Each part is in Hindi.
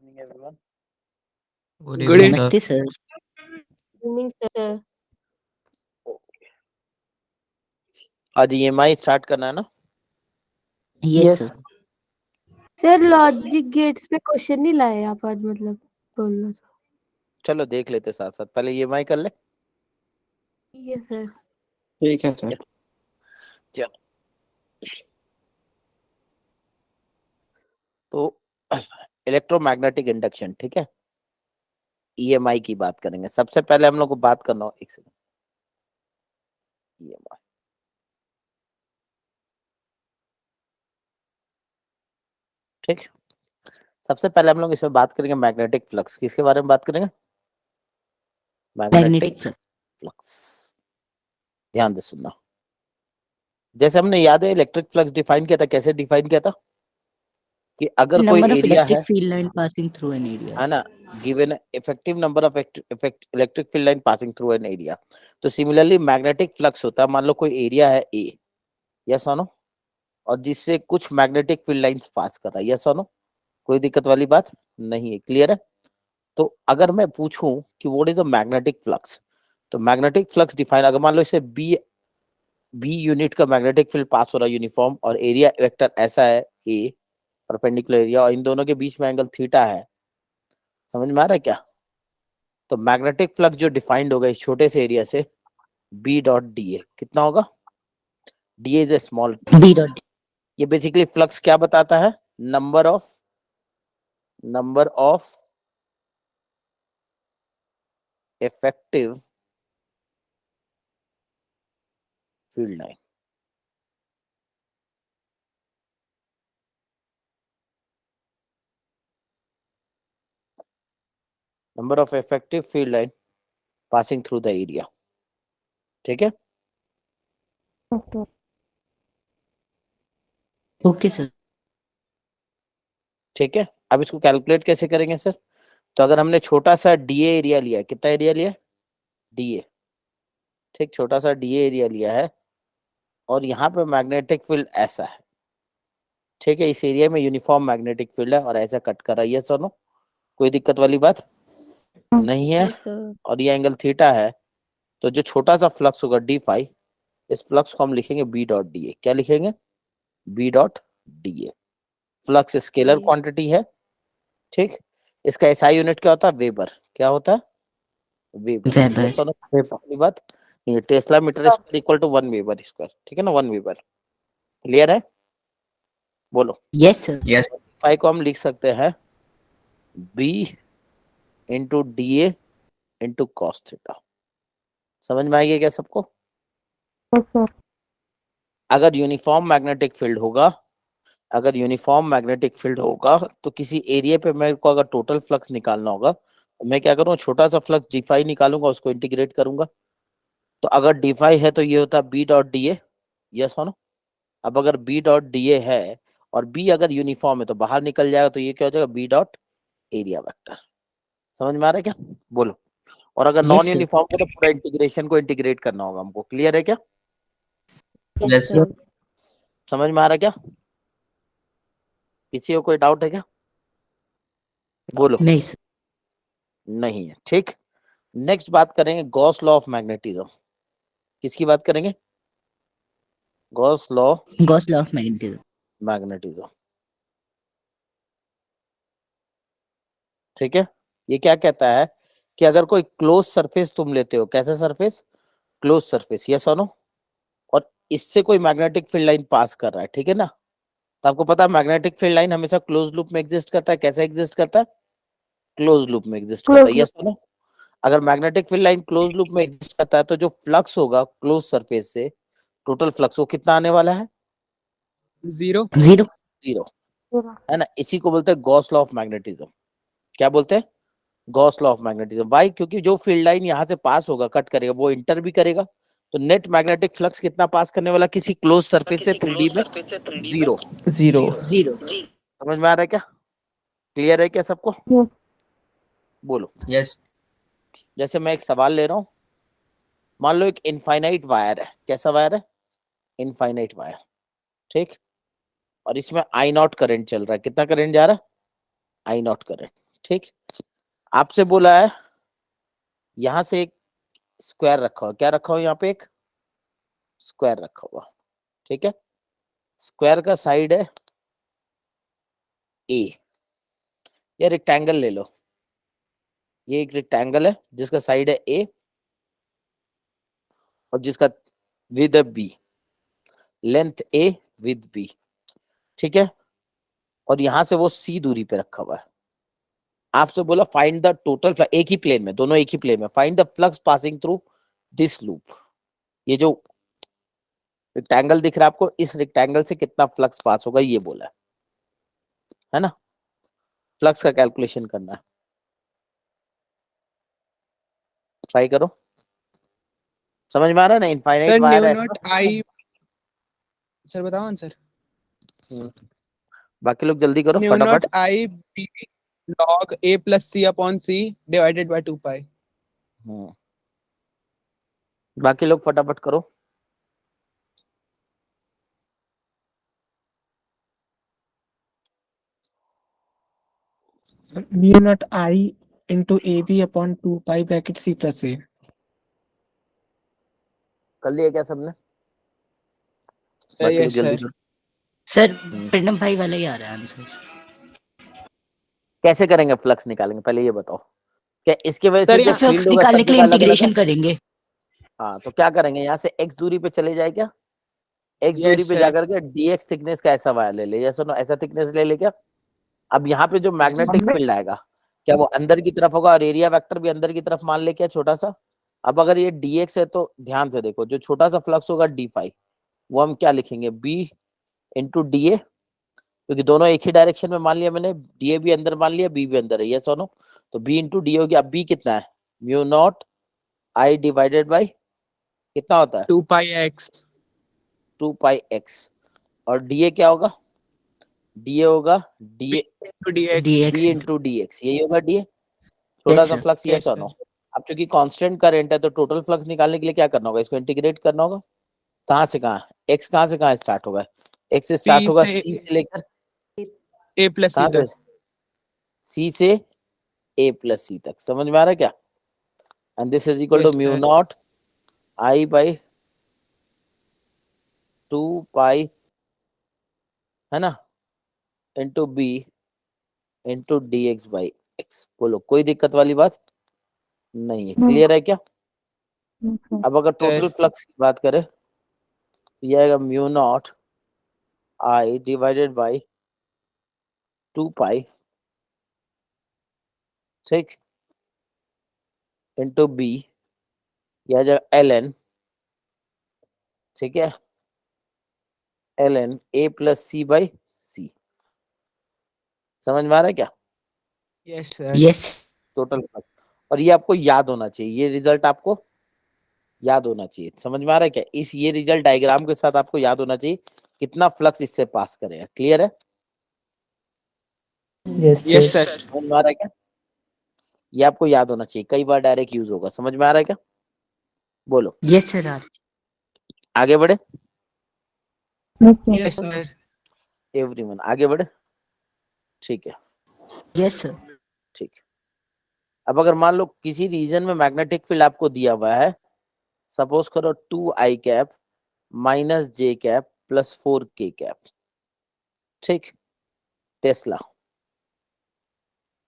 evening, everyone. Good Good evening, evening. sir. Namaste, sir. Evening, sir. आज EMI स्टार्ट करना है ना? Yes, Yes. sir. Sir logic gates पे क्वेश्चन नहीं लाए आप आज, मतलब बोलना था। चलो देख लेते साथ साथ। पहले EMI कर ले। ठीक है सर। ठीक है सर। चलो तो इलेक्ट्रोमैग्नेटिक इंडक्शन, ठीक है, EMI की बात करेंगे। सबसे पहले हम लोग को बात करना हो, एक सेकंड, EMI। ठीक, सबसे पहले हम लोग इसमें बात करेंगे मैग्नेटिक फ्लक्स। किसके बारे में बात करेंगे? Magnetic Magnetic flux. फ्लक्स। ध्यान से सुनना। जैसे हमने याद है इलेक्ट्रिक फ्लक्स डिफाइन किया था, कैसे डिफाइन किया था कि अगर कोई Number of एरिया electric है, field line passing through an area. है ना, given effective number of electric field line passing through an area. तो सिमिलरली मैग्नेटिक फ्लक्स होता है, मान लो कोई एरिया है ए, यस और नो, और जिससे कुछ मैग्नेटिक फील्ड लाइंस पास कर रहा है, यस और नो, कोई दिक्कत वाली बात नहीं है, क्लियर है? तो अगर मैं पूछूं कि what is a magnetic flux, तो मैग्नेटिक फ्लक्स डिफाइन, अगर मान लो इसे बी यूनिट का मैग्नेटिक फील्ड पास हो रहा है यूनिफॉर्म, और एरिया वेक्टर ऐसा है ए, परपेंडिकुलर एरिया, और इन दोनों के बीच में एंगल थीटा है, समझ में आ रहा है क्या? तो मैग्नेटिक फ्लक्स जो डिफाइंड होगा इस छोटे से एरिया से, बी डॉट डी ए, कितना होगा? D is a small, B dot. ये बेसिकली फ्लक्स क्या बताता है? Number of effective field line. Number of effective field line passing through the area, ठीक है? Okay, sir. ठीक है, अब इसको कैलकुलेट कैसे करेंगे सर? तो अगर हमने छोटा सा डीए एरिया लिया, कितना एरिया लिया? डीए, ठीक, छोटा सा डीए एरिया लिया है, और यहाँ पे मैग्नेटिक फील्ड ऐसा है, ठीक है, इस एरिया में यूनिफॉर्म मैग्नेटिक फील्ड है और ऐसा कट कर रहा है, ये सुनो, कोई दिक्कत वाली बात नहीं है, यस सर। और ये एंगल थीटा है। तो जो छोटा सा फ्लक्स होगा डी फाई, इस फ्लक्स को हम लिखेंगे बी डॉट डी ए। क्या लिखेंगे? B dot D A. Flux scalar quantity है, ठीक, इसका एसआई यूनिट क्या होता है? वेबर। क्या होता है? वेबर। Weber. यस और नो, वेबर वाली बात नहीं है। Tesla metre square equal to 1 weber square, ठीक है ना, 1 वेबर। क्लियर है? बोलो। Yes, sir. Yes. फाई को हम लिख सकते हैं B into D A into cos theta. समझ में आएगा क्या सबको? अगर यूनिफॉर्म मैग्नेटिक फील्ड होगा, अगर यूनिफॉर्म मैग्नेटिक फील्ड होगा तो किसी एरिया पे मेरे को अगर टोटल फ्लक्स निकालना होगा, तो मैं क्या करूँ? छोटा सा फ्लक्स डी फाई निकालूंगा, उसको इंटीग्रेट करूंगा। तो अगर डी फाई है तो ये होता है B dot D A, yes हो ना? अब अगर बी डॉट डी ए है और बी अगर यूनिफॉर्म है तो बाहर निकल जाएगा, तो ये क्या हो जाएगा? B dot area vector. समझ में आ रहा है क्या? बोलो। और अगर Yes, नॉन sir. यूनिफॉर्म है तो पूरा इंटीग्रेशन को इंटीग्रेट करना होगा हमको। क्लियर है क्या? Yes, sir. सर। समझ में आ रहा है क्या? किसी को कोई डाउट है क्या? बोलो। नहीं, sir. नहीं है, ठीक। नेक्स्ट बात करेंगे गॉस लॉ ऑफ मैग्नेटिज्म। किसकी बात करेंगे? Gauss law Gauss law of magnetism. Magnetism, ठीक है। ये क्या कहता है कि अगर कोई क्लोज सरफेस तुम लेते हो, कैसा सरफेस? क्लोज सरफेस, यस और नो, और इससे कोई मैग्नेटिक फील्ड लाइन पास कर रहा है, ठीक है ना? तो आपको पता है मैग्नेटिक फील्ड लाइन हमेशा क्लोज लूप में एग्जिस्ट करता है। कैसे एग्जिस्ट करता है? क्लोज लूप में एग्जिस्ट करता है, यस और नो। अगर magnetic field line close loop में एग्जिस्ट करता है तो जो फ्लक्स होगा क्लोज सरफेस से, टोटल फ्लक्स, वो कितना आने वाला है? 0. 0. जीरो, है ना? इसी को बोलते हैं गॉस लॉ ऑफ मैग्नेटिज्म। क्या बोलते हैं? Gauss law of magnetism. Why? क्योंकि जो फील्ड लाइन यहाँ से पास होगा, कट करेगा, वो इंटर भी करेगा, तो नेट मैग्नेटिक फ्लक्स कितना पास करने वाला किसी क्लोज सरफेस से 3D में? 0। 0. 0. समझ में आ रहा है क्या? क्लियर है क्या सबको? बोलो। Yes. जैसे मैं एक सवाल ले रहा हूँ, मान लो एक इनफाइनाइट वायर है। कैसा वायर है? इनफाइनाइट वायर, ठीक, और इसमें आई नॉट करंट चल रहा है। कितना करंट जा रहा है? आई नॉट करंट, ठीक, आपसे बोला है यहां से एक स्क्वायर रखा हुआ, क्या रखा हुआ यहाँ पे, एक स्क्वायर रखा हुआ, ठीक है। स्क्वायर का साइड है ए, या रेक्टेंगल ले लो, ये एक रेक्टेंगल है जिसका साइड है ए और जिसका विद है B, length A width B, ठीक है। और यहां से वो सी दूरी पे रखा हुआ है। आपसे बोला फाइंड द टोटल फ्लक्स, एक ही प्लेन में, दोनों एक ही प्लेन में, find the flux passing through this loop. ये जो रेक्टेंगल दिख रहा है आपको, इस रेक्टेंगल से कितना फ्लक्स पास होगा ये बोला है ना। फ्लक्स का कैलकुलेशन करना है, ट्राई करो। समझ में आ रहा है ना, इनफाइनाइट सर वायर न्यू है नॉट ऐसा। आई, सर बताओ आंसर। बाकी लोग जल्दी करो न्यू नॉट फटाफट। आई B log a plus c upon c divided by 2 pi। बाकी लोग फटाफट करो। mu naught I into AB upon 2 pi bracket C plus A। कर लिया क्या सबने? सर बाकी लोग यस जल्दी सर। करो। सर प्रणव भाई वाला ही आ रहा है आंसर। कैसे करेंगे फ्लक्स निकालेंगे पहले ये बताओ। क्या इसके वजह से सर जो यहाँ फील्ड फ्लक्स होगा निकालने सब के लिए जगह अलग अलग है? इंटीग्रेशन करेंगे। हाँ तो क्या करेंगे, यहाँ से x दूरी पे चले जाए, क्या x दूरी यस पे सर। जाकर के dx थिकनेस का ऐसा वायर ले ले, या सुनो ऐसा थिकनेस ले ले क्या। अब यहाँ पे जो मैग्नेटिक फील्ड आएगा क्या वो अंदर की तरफ होगा, और एरिया वेक्टर भी अंदर की तरफ मान ले क्या, छोटा सा। अब अगर ये dx है तो ध्यान से देखो, जो छोटा सा फ्लक्स होगा d5, वो हम क्या लिखेंगे, b इंटू डी ए, क्योंकि दोनों एक ही डायरेक्शन में मान लिया मैंने, डी ए भी अंदर मान लिया, बी भी अंदर है, ये सोनो। तो b इंटू डी हो गया। अब b कितना है, mu not I divided by कितना होता है, 2 pi x। 2 pi X. और डी ए क्या होगा, डी ए होगा D to dx। dx B into D X, यही होगा डी ए। छोटा यस सा सर। फ्लक्स, ये यस सोनो। सर। अब चूंकि कांस्टेंट करंट है तो टोटल फ्लक्स निकालने के लिए क्या करना होगा, इसको इंटीग्रेट करना होगा। कहाँ से कहाँ, एक्स कहाँ से कहाँ स्टार्ट होगा, एक्स से स्टार्ट c होगा से सी से लेकर a plus c कहाँ से, तक। सी से ए प्लस सी तक। समझ में आ रहा है क्या। And this is equal to yes mu sir. Not I by 2 pi, है ना, into B into D X by X. बोलो कोई दिक्कत वाली बात नहीं है, क्लियर है क्या। अब अगर टोटल सर फ्लक्स की बात करें तो ये आएगा mu not I divided by 2 पाई, ठीक, इंटू बी, यह आ जाएगा एल एन, ठीक है, L N A plus C by C. समझ में आ रहा है क्या yes sir. Yes total flux. और ये आपको याद होना चाहिए, ये रिजल्ट आपको याद होना चाहिए। समझ में आ रहा है क्या, इस ये रिजल्ट डायग्राम के साथ आपको याद होना चाहिए कितना फ्लक्स इससे पास करेगा। क्लियर है, यस यस सर। सर। समझ में आ रहा है क्या, ये आपको याद होना चाहिए, कई बार डायरेक्ट यूज होगा। समझ में आ रहा है क्या, बोलो यस सर। आगे बढ़े, यस सर। एवरीवन आगे बढ़े, ठीक है, यस सर। ठीक। अब अगर मान लो किसी रीजन में मैग्नेटिक फील्ड आपको दिया हुआ है, सपोज करो 2 आई कैप माइनस जे कैप प्लस 4 के कैप, ठीक, टेस्ला।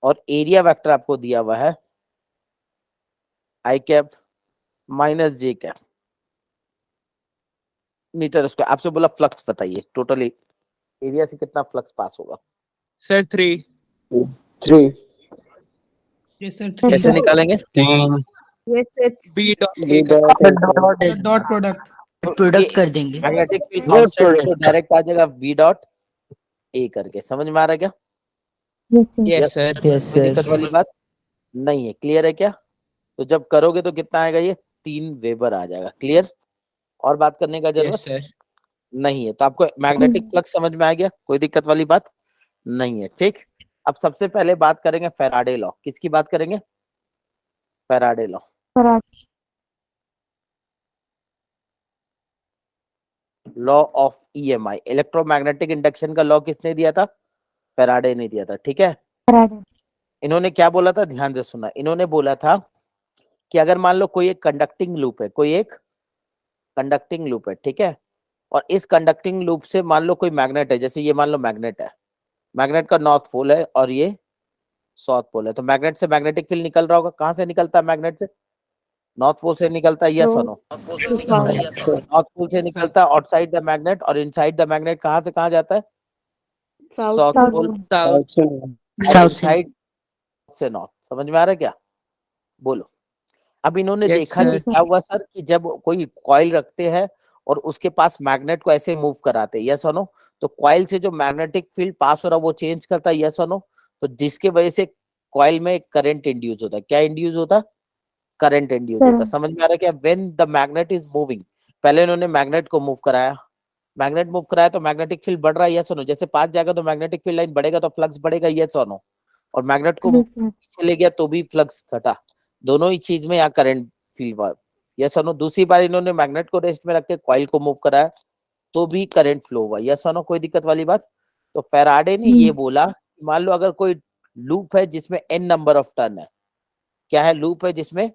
और एरिया वेक्टर आपको दिया हुआ है आई कैप माइनस जे कैप मीटर स्क्वायर। आपसे बोला फ्लक्स बताइए, टोटली एरिया से कितना फ्लक्स पास होगा, सर 3। 3। Yes sir. कैसे निकालेंगे। Yes sir. b dot a का डॉट प्रोडक्ट। प्रोडक्ट कर देंगे। मैग्नेटिक फील्ड कांस्टेंट है तो डायरेक्ट आ जाएगा v डॉट ए करके। समझ में आ रहा है क्या, यस सर। यस कोई सर। दिक्कत वाली बात नहीं है, क्लियर है क्या। तो जब करोगे तो कितना आएगा, ये 3 वेबर आ जाएगा। क्लियर, और बात करने का यस जरूरत सर। नहीं है। तो आपको मैग्नेटिक फ्लक्स समझ में आ गया, कोई दिक्कत वाली बात नहीं है, ठीक। अब सबसे पहले बात करेंगे फैराडे लॉ। किसकी बात करेंगे, Faraday law. Law of EMI, electromagnetic induction का लॉ किसने दिया था, फैराडे ने दिया था, ठीक है। इन्होंने क्या बोला था, ध्यान से सुनना। इन्होंने बोला था कि अगर मान लो कोई एक कंडक्टिंग लूप है, कोई एक कंडक्टिंग लूप है, ठीक है, और इस कंडक्टिंग लूप से मान लो कोई मैग्नेट है, जैसे ये मान लो मैग्नेट है, मैग्नेट का नॉर्थ पोल है और ये साउथ पोल है, तो मैग्नेट से मैग्नेटिक फील्ड निकल रहा होगा। कहाँ से निकलता है मैग्नेट से? नॉर्थ पोल से निकलता है, यस और नो? नॉर्थ पोल से निकलता है आउटसाइड द मैग्नेट, और इनसाइड द मैग्नेट कहाँ से कहाँ जाता है? साउथ पोल, साउथ साउथ से इनसाइड से नॉर्थ। समझ में आ रहा है क्या? बोलो। अब इन्होंने Yes, देखा कि sir. क्या हुआ सर, कि जब कोई कॉइल रखते हैं और उसके पास मैग्नेट को ऐसे मूव कराते हैं, यस और नो, तो कॉइल से जो मैग्नेटिक फील्ड पास हो रहा है वो चेंज करता है, यस और नो, तो जिसके वजह से कॉइल में करंट इंड्यूस होता है। क्या इंड्यूस होता है? करंट इंड्यूस होता है। समझ में आ रहा है क्या? When the magnet is moving, पहले इन्होंने मैग्नेट को मूव कराया, मैग्नेट मूव कराया तो मैग्नेटिक फील्ड बढ़ रहा है, यस और नो, जैसे पास जाएगा तो मैग्नेटिक फील्ड लाइन बढ़ेगा तो फ्लक्स बढ़ेगा, यस और नो, और मैग्नेट को पीछे ले गया तो भी फ्लक्स घटा, दोनों ही चीज में यहाँ करंट फील्ड हुआ, यस और नो। दूसरी बार इन्होंने मैग्नेट को रेस्ट में रख के कॉइल को मूव कराया तो भी करंट फ्लो हुआ, यस और नो, कोई दिक्कत वाली बात? तो फैराडे ने ये बोला, मान लो अगर कोई लूप है जिसमें n नंबर ऑफ टर्न है, क्या है? लूप है जिसमें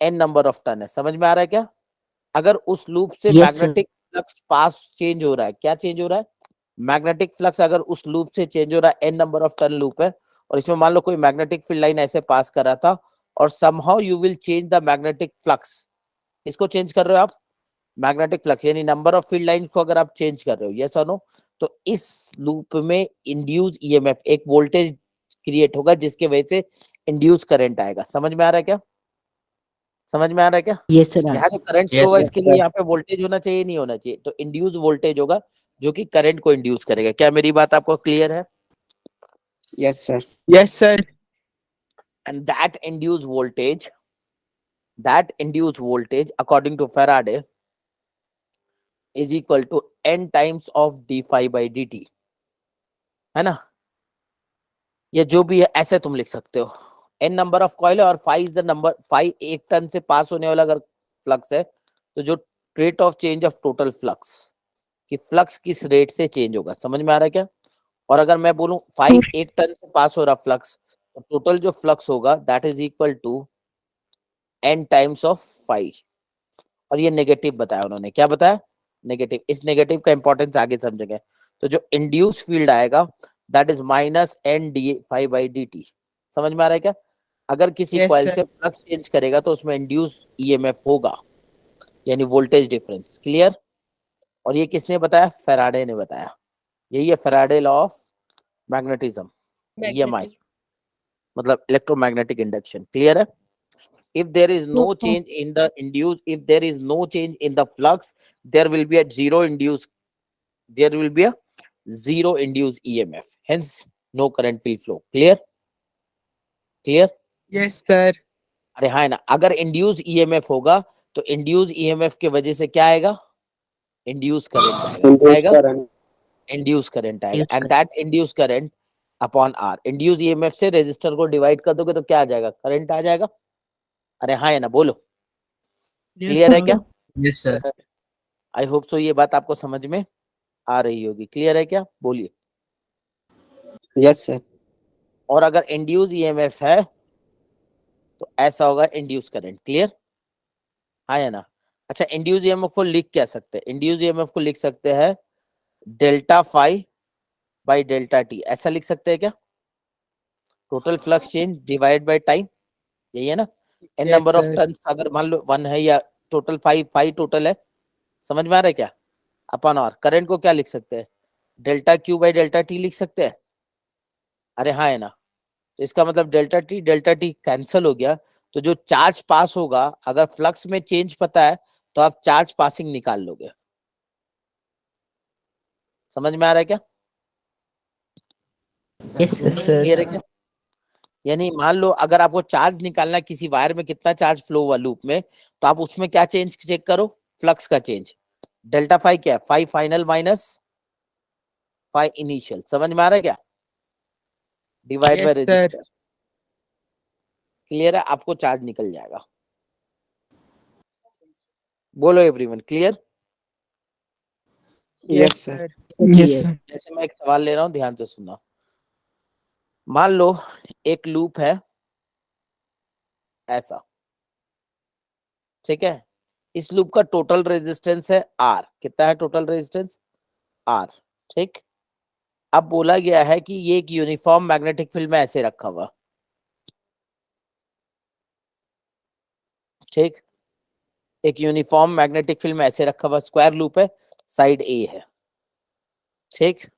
n नंबर ऑफ टर्न है। समझ में आ रहा है क्या? अगर उस लूप से Yes, magnetic flux pass change हो रहा है, क्या चेंज हो रहा है? मैग्नेटिक फ्लक्स अगर उस लूप से चेंज हो रहा है, n number of turn loop है, और इसमें मान लो कोई मैग्नेटिक फील्ड लाइन ऐसे पास कर रहा था, और somehow you will change the magnetic flux. इसको चेंज कर रहे हो आप, मैग्नेटिक फ्लक्स, यानी नंबर ऑफ फील्ड लाइंस को अगर आप चेंज कर रहे हो, यस और नो, तो इस लूप में इंड्यूस ईएमएफ, एक वोल्टेज क्रिएट होगा जिसके वजह से इंड्यूस करंट आएगा। समझ में आ रहा है क्या? समझ में आ रहा है क्या? yes sir. यहाँ जो करंट Yes, फ्लो होगा sir. इसके लिए यहाँ पे वोल्टेज होना चाहिए, नहीं होना चाहिए? तो इंड्यूस वोल्टेज होगा जो कि करंट को इंड्यूस करेगा। क्या मेरी बात आपको क्लियर है? Yes, sir. Yes, sir. And that induced voltage according to Faraday is equal to n times of d phi by dt, है ना? ये जो भी है ऐसे तुम लिख सकते हो, n नंबर ऑफ कॉइल है और phi is the number, phi एक टर्न से पास होने वाला अगर फ्लक्स है तो जो rate of change of total flux, कि फ्लक्स किस रेट से चेंज होगा। समझ में आ रहा है क्या? और अगर मैं बोलूं phi एक टर्न से पास हो रहा फ्लक्स, तो टोटल जो फ्लक्स होगा that is equal to n times of phi। और ये नेगेटिव बताया उन्होंने, क्या बताया? नेगेटिव। इस नेगेटिव का इंपॉर्टेंस आगे समझेंगे। तो जो इंड्यूस फील्ड आएगा that is minus N D phi by D T. समझ में आ रहा है क्या? अगर किसी Yes, कॉइल sir. से फ्लक्स चेंज करेगा तो उसमें इंड्यूस ईएमएफ होगा, यानी वोल्टेज डिफरेंस। क्लियर? और ये किसने बताया? फैराडे ने बताया। यही है Faraday law of magnetism, EMI, मतलब इलेक्ट्रोमैग्नेटिक इंडक्शन। क्लियर है? if there is no change in the induced, if there is no change in the flux, there will be a zero induced EMF, hence no current will flow. Clear? Yes, sir. अरे हाँ ना, अगर इंड्यूस ईएमएफ होगा तो इंड्यूस ईएमएफ के वजह से क्या आएगा? इंड्यूस करंट आएगा, इंड्यूस करंट आएगा, Induced and that induce current upon R, induce EMF से रेजिस्टर को डिवाइड कर दोगे तो क्या आ जाएगा? करंट आ जाएगा। अरे हाँ है ना, बोलो। क्लियर है क्या? Yes, sir. आई होप सो ये बात आपको समझ में आ रही होगी। क्लियर है क्या? बोलिए। Yes, sir. और अगर इंड्यूस ईएमएफ है तो ऐसा होगा इंड्यूस करंट। क्लियर? हाँ या ना? अच्छा, इंड्यूस ईएमएफ को लिख क्या सकते हैं? इंड्यूस ईएमएफ को लिख सकते हैं delta phi by delta T, ऐसा लिख सकते हैं क्या? Total flux change divide by time, यही है ना? N Yes, number of sir. Turns अगर मान लो 1 है या टोटल 5 टोटल है, समझ में आ रहा है क्या? Upon are. करंट को क्या लिख सकते हैं? Delta Q by delta T लिख सकते हैं। अरे हाँ है ना? तो इसका मतलब डेल्टा टी कैंसिल हो गया, तो जो चार्ज पास होगा, अगर फ्लक्स में चेंज पता है तो आप चार्ज पासिंग निकाल लोगे। समझ में आ रहा है क्या? Yes sir. क्लियर है क्या? यानी मान लो अगर आपको चार्ज निकालना है किसी वायर में, कितना चार्ज फ्लो हुआ लूप में, तो आप उसमें क्या चेंज चेक करो? फ्लक्स का चेंज। डेल्टा फाई क्या है? Phi final minus phi initial. समझ में आ रहा है क्या? Divide by Yes, sir. Resistor. Clear है? आपको चार्ज निकल जाएगा। बोलो everyone, clear? Yes, sir. sir. Yes, sir. जैसे मैं एक सवाल ले रहा हूं, ध्यान से सुनना। मान लो एक लूप है ऐसा, ठीक है, इस लूप का टोटल रेजिस्टेंस है R। कितना है टोटल रेजिस्टेंस? R, ठीक। अब बोला गया है कि ये एक यूनिफॉर्म मैग्नेटिक फील्ड में ऐसे रखा हुआ, ठीक, एक यूनिफॉर्म मैग्नेटिक फील्ड में ऐसे रखा हुआ, स्क्वायर लूप है, साइड A है, ठीक।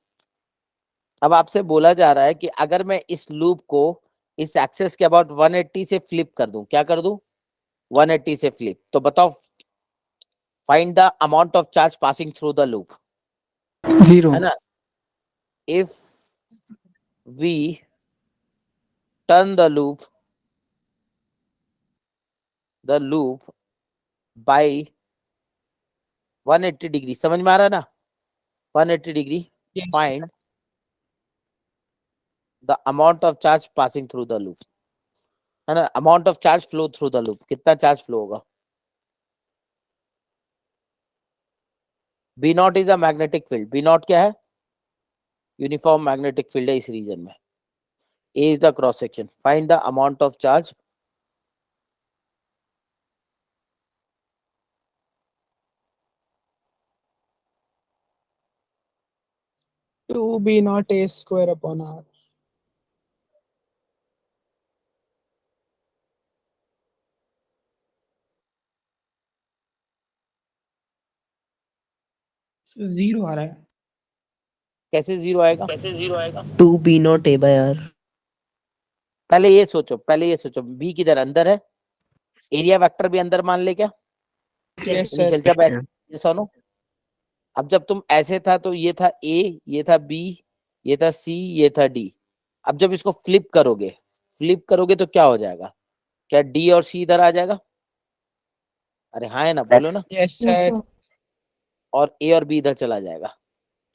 अब आपसे बोला जा रहा है कि अगर मैं इस लूप को इस एक्सेस के अबाउट 180 से फ्लिप कर दूं, क्या कर दूं? 180 से फ्लिप, तो बताओ find the amount of charge passing through the loop, 0. है ना। If we turn the loop by 180 degree, समझ में आ रहा है ना, 180 degree, Yes, sir. Find the amount of charge passing through the loop, है ना, amount of charge flow through the loop, कितना चार्ज फ्लो होगा? B not is a magnetic field, B not क्या है? यूनिफॉर्म मैग्नेटिक फील्ड है इस रीजन में। A is the cross section, find the amount of charge Two B naught A square upon R. Zero आ रहा है. कैसे जीरो आएगा? 2B0A/R. पहले ये सोचो बी किधर अंदर है, एरिया वेक्टर भी अंदर मान ले क्या? Yes, sir. इनिशियल जब ऐसे, ये सुनो, अब जब तुम ऐसे था तो ये था ए, ये था बी, ये था सी, ये था डी। अब जब इसको फ्लिप करोगे तो क्या हो जाएगा? क्या डी और सी इधर आ जाएगा? अरे हाँ है ना, बोलो ना। Yes, sir. और ए और बी इधर चला जाएगा,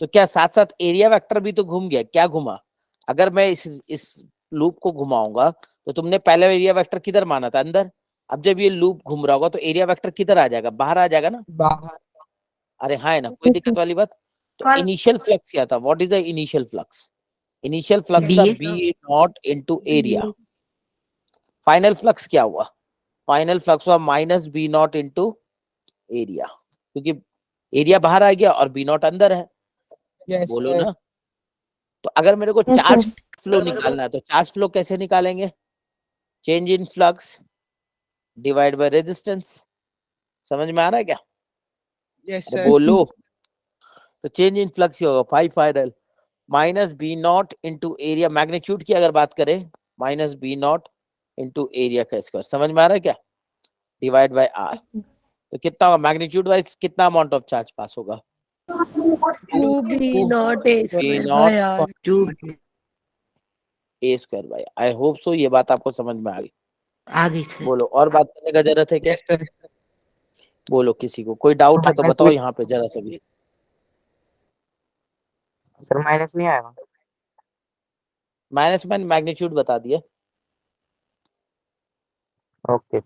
तो क्या साथ साथ एरिया वेक्टर भी तो घूम गया? क्या घुमा? अगर मैं इस लूप को घुमाऊंगा तो तुमने पहले एरिया वेक्टर किधर माना था? अंदर। अब जब ये लूप घूम रहा होगा तो एरिया वेक्टर किधर आ जाएगा? बाहर आ जाएगा ना। बाहर. अरे हाँ है ना, कोई दिक्कत वाली बात? तो इनिशियल फ्लक्स क्या था? What is the initial flux? Initial flux था BA. B not into area. Final flux क्या हुआ? फाइनल फ्लक्स हुआ minus B not into area, क्योंकि एरिया बाहर आ गया और बी नॉट अंदर है। Yes, बोलो sir. ना। तो अगर मेरे को चार्ज फ्लो निकालना है तो चार्ज फ्लो कैसे निकालेंगे? Change in flux divide by resistance. समझ में आ रहा है क्या? Yes, अरे sir. बोलो। तो चेंज इन फ्लक्स होगा 5 final minus B not into area, magnitude की अगर बात करें minus B not into area का स्क्वायर। समझ में आ रहा है क्या? Divide by R. तो कितना होगा मैग्नीट्यूड वाइज? कितना अमाउंट ऑफ चार्ज पास होगा? 2B not A बी square नॉट by R. 2 A square by. I hope so ये बात आपको समझ में आ गई। आ गई सर. बोलो, और बात करने का जरूरत है क्या? Yes, sir. बोलो, किसी को कोई डाउट है तो बताओ यहाँ पे जरा सा भी। सर माइनस नहीं आएगा? माइनस मैंने मैग्नीट्यूड बता दिया। ओके।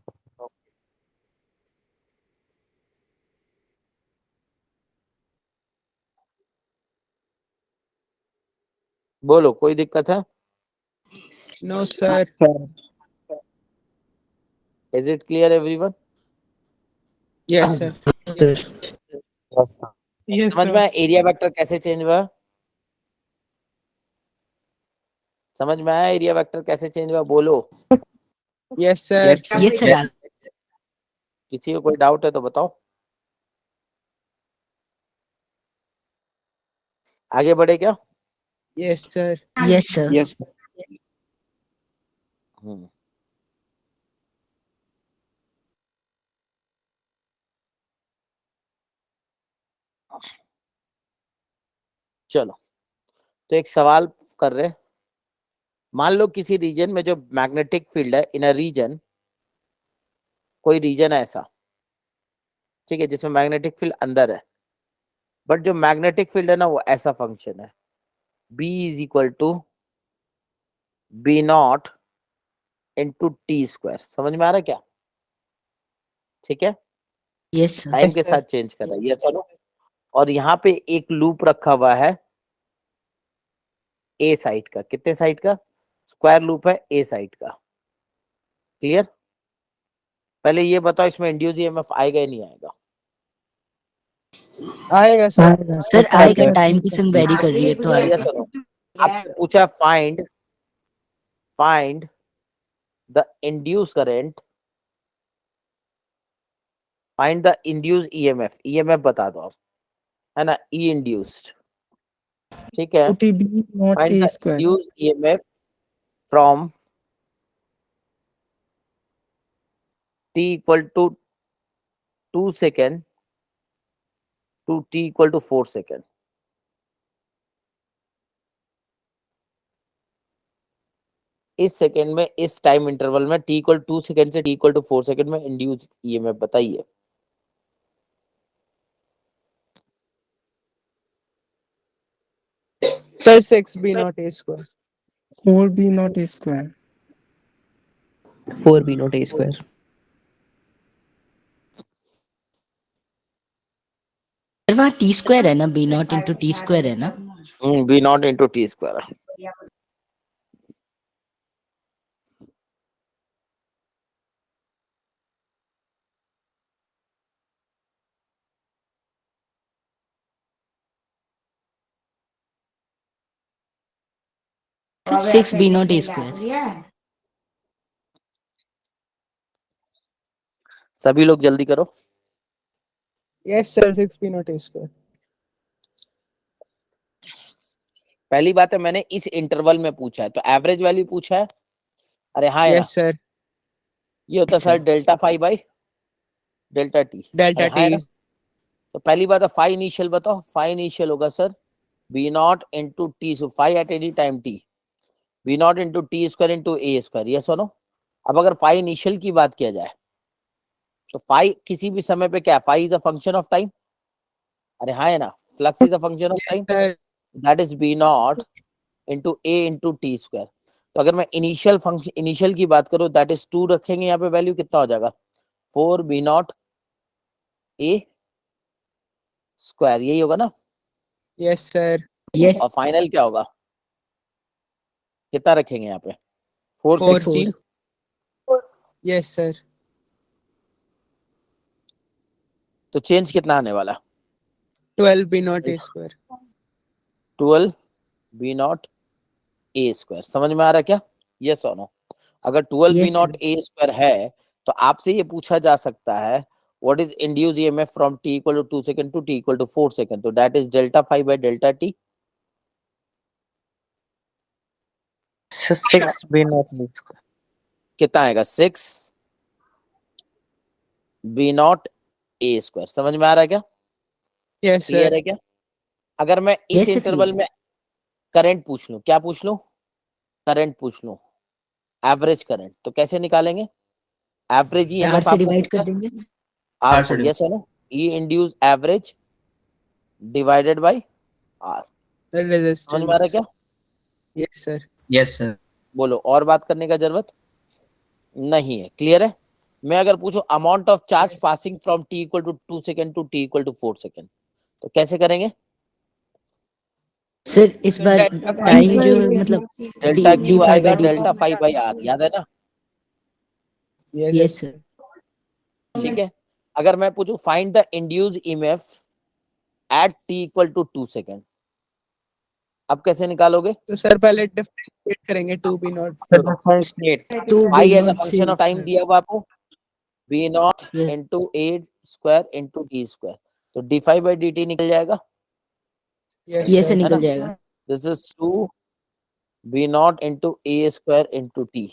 बोलो, कोई दिक्कत है? No, sir. Is it clear everyone? Yes, sir. Sir Yes, समझ sir. में आया एरिया वेक्टर कैसे चेंज हुआ? समझ में आया एरिया वेक्टर कैसे चेंज हुआ? बोलो। Yes, sir. Yes, sir. Yes. किसी को कोई डाउट है तो बताओ, आगे बढ़े क्या? Yes, sir. Yes, sir. Yes. हम्म, चलो, तो एक सवाल कर रहे। मान लो किसी रीजन में जो मैग्नेटिक फील्ड है इन अ रीजन, कोई रीजन है ऐसा, ठीक है, जिसमें मैग्नेटिक फील्ड अंदर है, बट जो मैग्नेटिक फील्ड है ना वो ऐसा फंक्शन है, B is equal to B not into T square. समझ में आ रहा है क्या? ठीक है, Yes, sir. टाइम के साथ चेंज कर रहा है, यस और नो। और यहाँ पे एक लूप रखा हुआ है ए साइड का, कितने साइड का? स्क्वायर लूप है ए साइड का। क्लियर? पहले ये बताओ इसमें इंड्यूस ईएमएफ आएगा या नहीं आएगा? आएगा सर। सर आएगा, टाइम की संग वेरी कर रही है तो ये आएगा। सुनो, आपसे पूछा find the induce current, find the induce EMF, EMF बता दो आप, है ना, ई इंड्यूस्ड, ठीक है। to b not find a the square. Induce EMF from t equal to 2 second to t equal to 4 second. इस सेकेंड में, इस टाइम इंटरवल में t इक्वल 2 सेकेंड से t इक्वल टू 4 सेकेंड में इंड्यूस ईएमएफ बताइए। Sir 6b not a square. 4b not a square. 4b not a square. Sir वहाँ टी स्क्वायर है ना, B not into T square है ना। B not into T square. Six B not A square. सभी लोग जल्दी करो। Yes sir, 6b not a square. पहली बात है मैंने इस इंटरवल में पूछा है तो एवरेज वैल्यू पूछा है। अरे हाँ है ना, Yes sir. ये होता है sir delta phi by delta T. Delta हाँ है ना? t. तो पहली बात है फाई इनिशियल बताओ। फाई इनिशियल होगा sir B not into T, so phi at any time T, B not into T square into A square. ये सुनो, अब अगर फाई इनिशियल की बात किया जाए तो फाई किसी भी समय पे क्या, phi is a function of time. अरे हाँ है ना, flux is a function of Yes time, sir. That is B not into A into T square. तो अगर मैं इनिशियल फंक्शन, इनिशियल की बात करूं दैट इज 2 रखेंगे यहाँ पे, वैल्यू कितना हो जाएगा 4 बी नॉट ए स्क्वायर, यही होगा ना। Yes sir. यस और फाइनल क्या होगा, कितना रखेंगे यहाँ पे 416। Yes sir. तो चेंज कितना आने वाला 12b not a square. 12 B not A square. समझ में आ रहा है क्या? यस और नो? अगर 12 B Yes, naught sir. A square है तो आपसे ये पूछा जा सकता है what is induce EMF from t equal to 2 second to t equal to 4 second, तो that is delta phi by delta T. 6b not a square. कितना आएगा 6 बी नॉट ए स्क्वायर। समझ में आ रहा है क्या? Yes clear sir. है क्या? अगर मैं इस Yes, sir, इंटरवल clear. में करंट पूछ लूं, क्या पूछ लूं, करंट पूछ लूं, एवरेज करंट, तो कैसे निकालेंगे? एवरेज आर ईएमएफ से आपको डिवाइड पता कर है, देंगे। आर को, यस है ना, E induce average divided by R. समझ में आ रहा है Resistance. क्या? Yes sir. Yes sir. बोलो, और बात करने का जरूरत नहीं है। क्लियर है? मैं अगर पूछूं amount of charge passing from t equal to 2 second to t equal to 4 second, तो कैसे करेंगे? सर इस बार टाइम जो मतलब डेल्टा डी क्यू फाइव आएगा by D delta phi by R, याद है ना? Yes. Yes sir. ठीक है। अगर मैं पूछूं find the induce EMF at t equal to 2 second, अब कैसे निकालोगे? तो सर पहले डिफरेंशिएट करेंगे 2b not. तो phi as a function of time दिया हुआ आपको, B naught Yes. Into A square into T square, तो D phi by D T निकल जाएगा। Yes ये से sir. निकल ना? जाएगा। This is 2 B not into A square into T,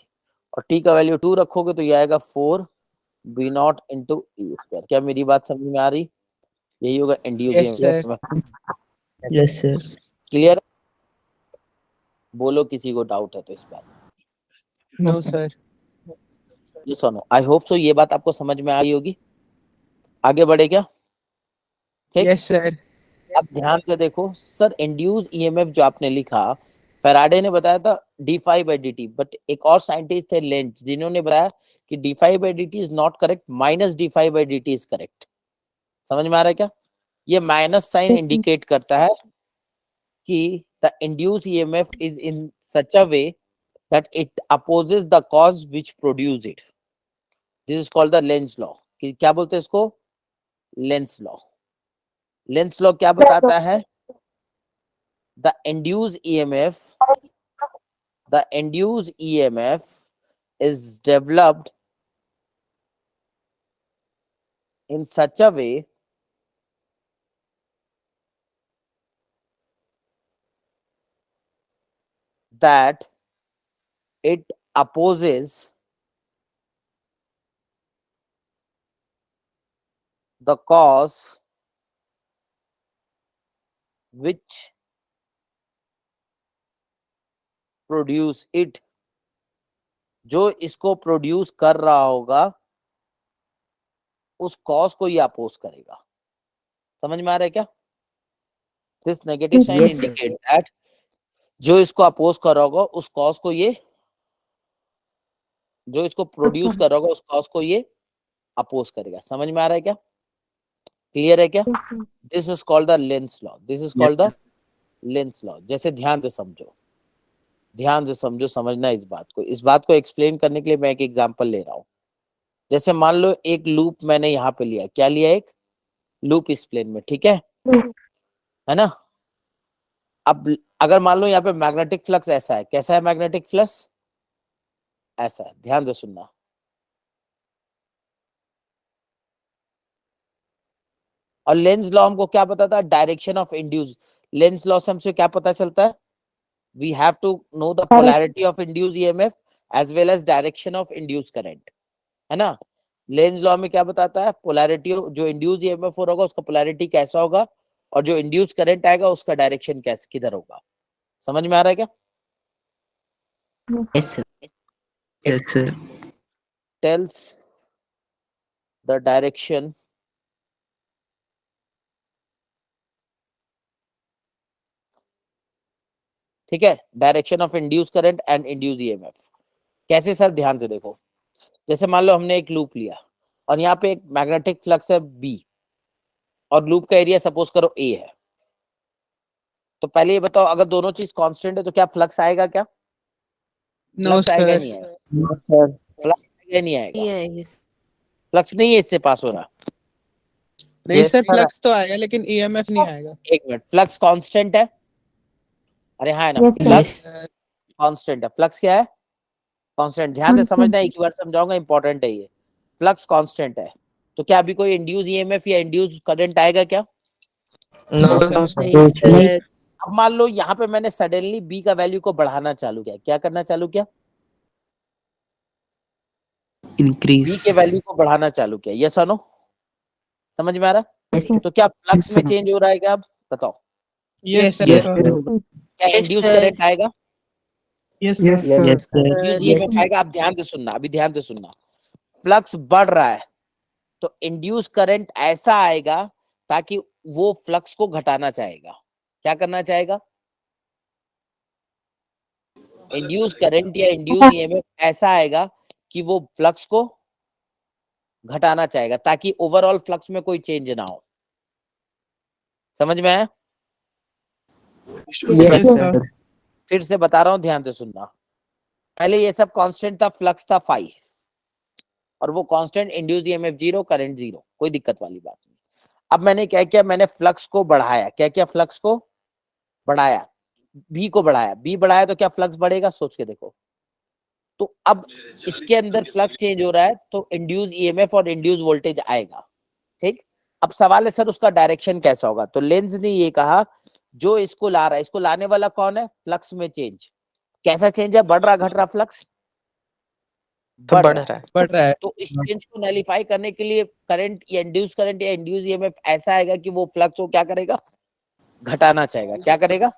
और टी का वैल्यू 2 रखोगे तो ये आएगा 4 B not into A square. क्या मेरी बात समझ में आ रही? यही होगा induce Yes sir. EMF. Yes sir. Clear? बोलो किसी को डाउट है तो इस बात में। No sir. ये सुनो, आई होप सो ये बात आपको समझ में आई होगी। आगे बढ़े क्या? ठीक। Yes sir. अब ध्यान से देखो सर, इंड्यूस ईएमएफ जो आपने लिखा, फैराडे ने बताया था D phi by D T, but एक और साइंटिस्ट थे लेंज, जिन्होंने बताया कि D phi by D T is not correct, minus D phi by D T is correct. समझ में आ रहा है क्या? ये माइनस साइन इंडिकेट करता है कि the induce EMF is in such a way that it opposes the cause which produce it. This is called the Lenz law. कि क्या बोलते हैं इसको? Lenz law. Lenz law क्या बताता है? The induced EMF is developed in such a way that it opposes the cause which produce it. जो इसको प्रोड्यूस कर रहा होगा उस कॉज को ये अपोज करेगा. समझ में आ रहा है क्या? This negative sign Yes, sir. Indicate that जो इसको अपोज कर रहा होगा उस कॉज को ये, जो इसको प्रोड्यूस कर रहा होगा उस कॉज को ये अपोज करेगा. समझ में आ रहा है क्या? क्लियर है क्या? This is called the Lenz law. This is called the Lenz law. जैसे ध्यान से समझो, ध्यान से समझो, समझना इस बात को. इस बात को एक्सप्लेन करने के लिए मैं एक एग्जांपल ले रहा हूं. जैसे मान लो एक लूप मैंने यहाँ पे लिया. क्या लिया? एक लूप इस प्लेन में. ठीक है ना? अब अगर मान लो यहाँ पे मैग्नेटिक फ्लक्स ऐसा है. कैसा है मैग्नेटिक फ्लक्स? ऐसा है. ध्यान से सुनना. और लेंस लॉ हमको क्या बताता है? Direction of induce. Lenz law से हमसे क्या पता चलता है? We have to know the polarity of induce EMF as well as direction of induce current. है ना? लेंस लॉ में क्या बताता है? पोलैरिटी, जो इंड्यूस ईएमएफ हो रहा होगा उसका पोलैरिटी कैसा होगा और जो इंड्यूस करंट आएगा उसका डायरेक्शन कैसे, किधर होगा. समझ में आ रहा है क्या? Yes, sir. Yes, sir. Tells the direction ठीक है, direction of induce current and induce EMF. कैसे सर? ध्यान से देखो. जैसे मान लो हमने एक लूप लिया और यहाँ पे एक मैग्नेटिक फ्लक्स है B और लूप का एरिया सपोज करो A है. तो पहले ये बताओ, अगर दोनों चीज कांस्टेंट है तो क्या फ्लक्स आएगा? क्या No, फ्लक्स आएगा? sir. नहीं आएगा. फ्लक्स आएगा? नहीं आएगा. फ्लक्स नहीं है इससे पास हो रहा. नहीं Yes, सर, sir. फ्लक्स तो आएगा लेकिन ईएमएफ नहीं आएगा. एक मिनट, फ्लक्स कांस्टेंट है? अरे हाँ है ना. Yes, sir. Flux Yes. Constant है. फ्लक्स क्या है? कांस्टेंट. ध्यान से समझना, एक ही बार समझाऊंगा, इंपॉर्टेंट है ये. फ्लक्स कांस्टेंट है तो क्या अभी कोई इंड्यूस ईएमएफ या इंड्यूस करंट आएगा क्या? No, No, sir. sir. नहीं. अब मान लो यहाँ पे मैंने सडनली B का वैल्यू को बढ़ाना चालू किया. क्या करना चालू किया? B Increase. के वैल्यू को बढ़ाना चालू किया. यस और नो? समझ में आ रहा? Yes, sir. तो क्या फ्लक्स Yes, में sir. चेंज हो रहा है क्या? अब बताओ. Yes, sir. Yes, sir. क्या इंड्यूस करंट आएगा? Yes, Yes, sir. Yes, sir. Induce Yes. EMF आएगा. आप ध्यान से सुनना, अभी ध्यान से सुनना. फ्लक्स बढ़ रहा है तो इंड्यूस करंट ऐसा आएगा ताकि वो फ्लक्स को घटाना चाहेगा. क्या करना चाहेगा? इंड्यूस करंट या इंड्यूस ईएमएफ ऐसा आएगा कि वो फ्लक्स को घटाना चाहेगा ताकि ओवरऑल फ्लक्स में कोई चेंज ना हो. समझ में आया? Yes, sir. फिर से बता रहा हूं, ध्यान से सुनना. पहले ये सब कांस्टेंट था, फ्लक्स था फाई और वो कांस्टेंट, इंड्यूस ईएमएफ 0, करंट 0, कोई दिक्कत वाली बात नहीं. अब मैंने क्या किया? मैंने फ्लक्स को बढ़ाया. क्या किया? फ्लक्स को बढ़ाया. B को बढ़ाया. B बढ़ाया तो क्या फ्लक्स बढ़ेगा? सोच के देखो. तो अब इसके अंदर फ्लक्स चेंज हो रहा है तो इंड्यूस ईएमएफ और इंड्यूस वोल्टेज आएगा. ठीक. अब सवाल है सर उसका डायरेक्शन कैसा होगा? तो लेंस ने ये कहा जो इसको ला रहा है, इसको लाने वाला कौन है? फ्लक्स में चेंज. कैसा चेंज है? बढ़ रहा घट रहा? फ्लक्स तो बढ़ रहा है. बढ़ रहा है. तो इस चेंज को नलिफाई करने के लिए करंट या इंड्यूस ईएमएफ ऐसा आएगा कि वो फ्लक्स को क्या करेगा? घटाना चाहेगा. क्या करेगा?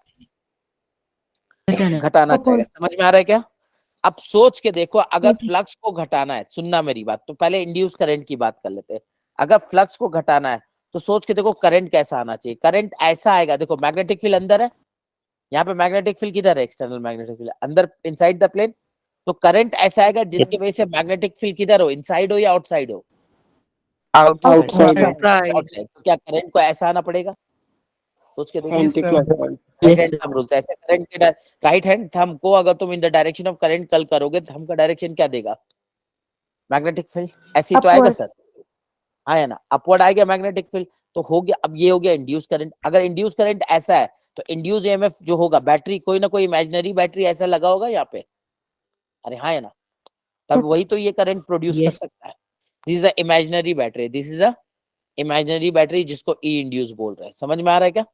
घटाना चाहेगा. समझ में आ रहा है क्या? अब सोच के देखो, अगर फ्लक्स को घटाना है, सुनना मेरी बात, तो पहले इंड्यूस करंट की बात कर लेते हैं. अगर फ्लक्स को घटाना है तो सोच के देखो करंट कैसा आना चाहिए. करंट ऐसा आएगा, देखो मैग्नेटिक फील्ड अंदर है, यहाँ पे मैग्नेटिक फील्ड किधर है? एक्सटर्नल मैग्नेटिक फील्ड अंदर, इनसाइड द प्लेन. तो करंट ऐसा आएगा जिसकी वजह से मैग्नेटिक फील्ड किधर हो? इनसाइड हो या आउटसाइड हो? Outside. Outside. आउटसाइड. तो क्या करंट को ऐसा आना पड़ेगा? सोच के देखो। Anti clockwise. Right Yes, hand thumb rules, ऐसे करंट के राइट हैंड थंब को अगर तुम in the direction of current कल करोगे, थंब का डायरेक्शन क्या देगा? Magnetic field. ऐसे ही तो आएगा सर, आया ना, अपवर्ड आएगा मैग्नेटिक फील्ड। तो हो गया, अब ये हो गया इंड्यूस करंट। अगर इंड्यूस करंट ऐसा है तो इंड्यूस ईएमएफ जो होगा, बैटरी कोई ना कोई इमेजिनरी बैटरी ऐसा लगा होगा यहाँ पे, अरे हाँ है ना, तब वही तो ये करंट प्रोड्यूस कर Yes. सकता है। This is a imaginary battery, this is a imaginary battery जिसको ई इंड्यूस बोल रहे हैं। समझ में आ रहा है क्या?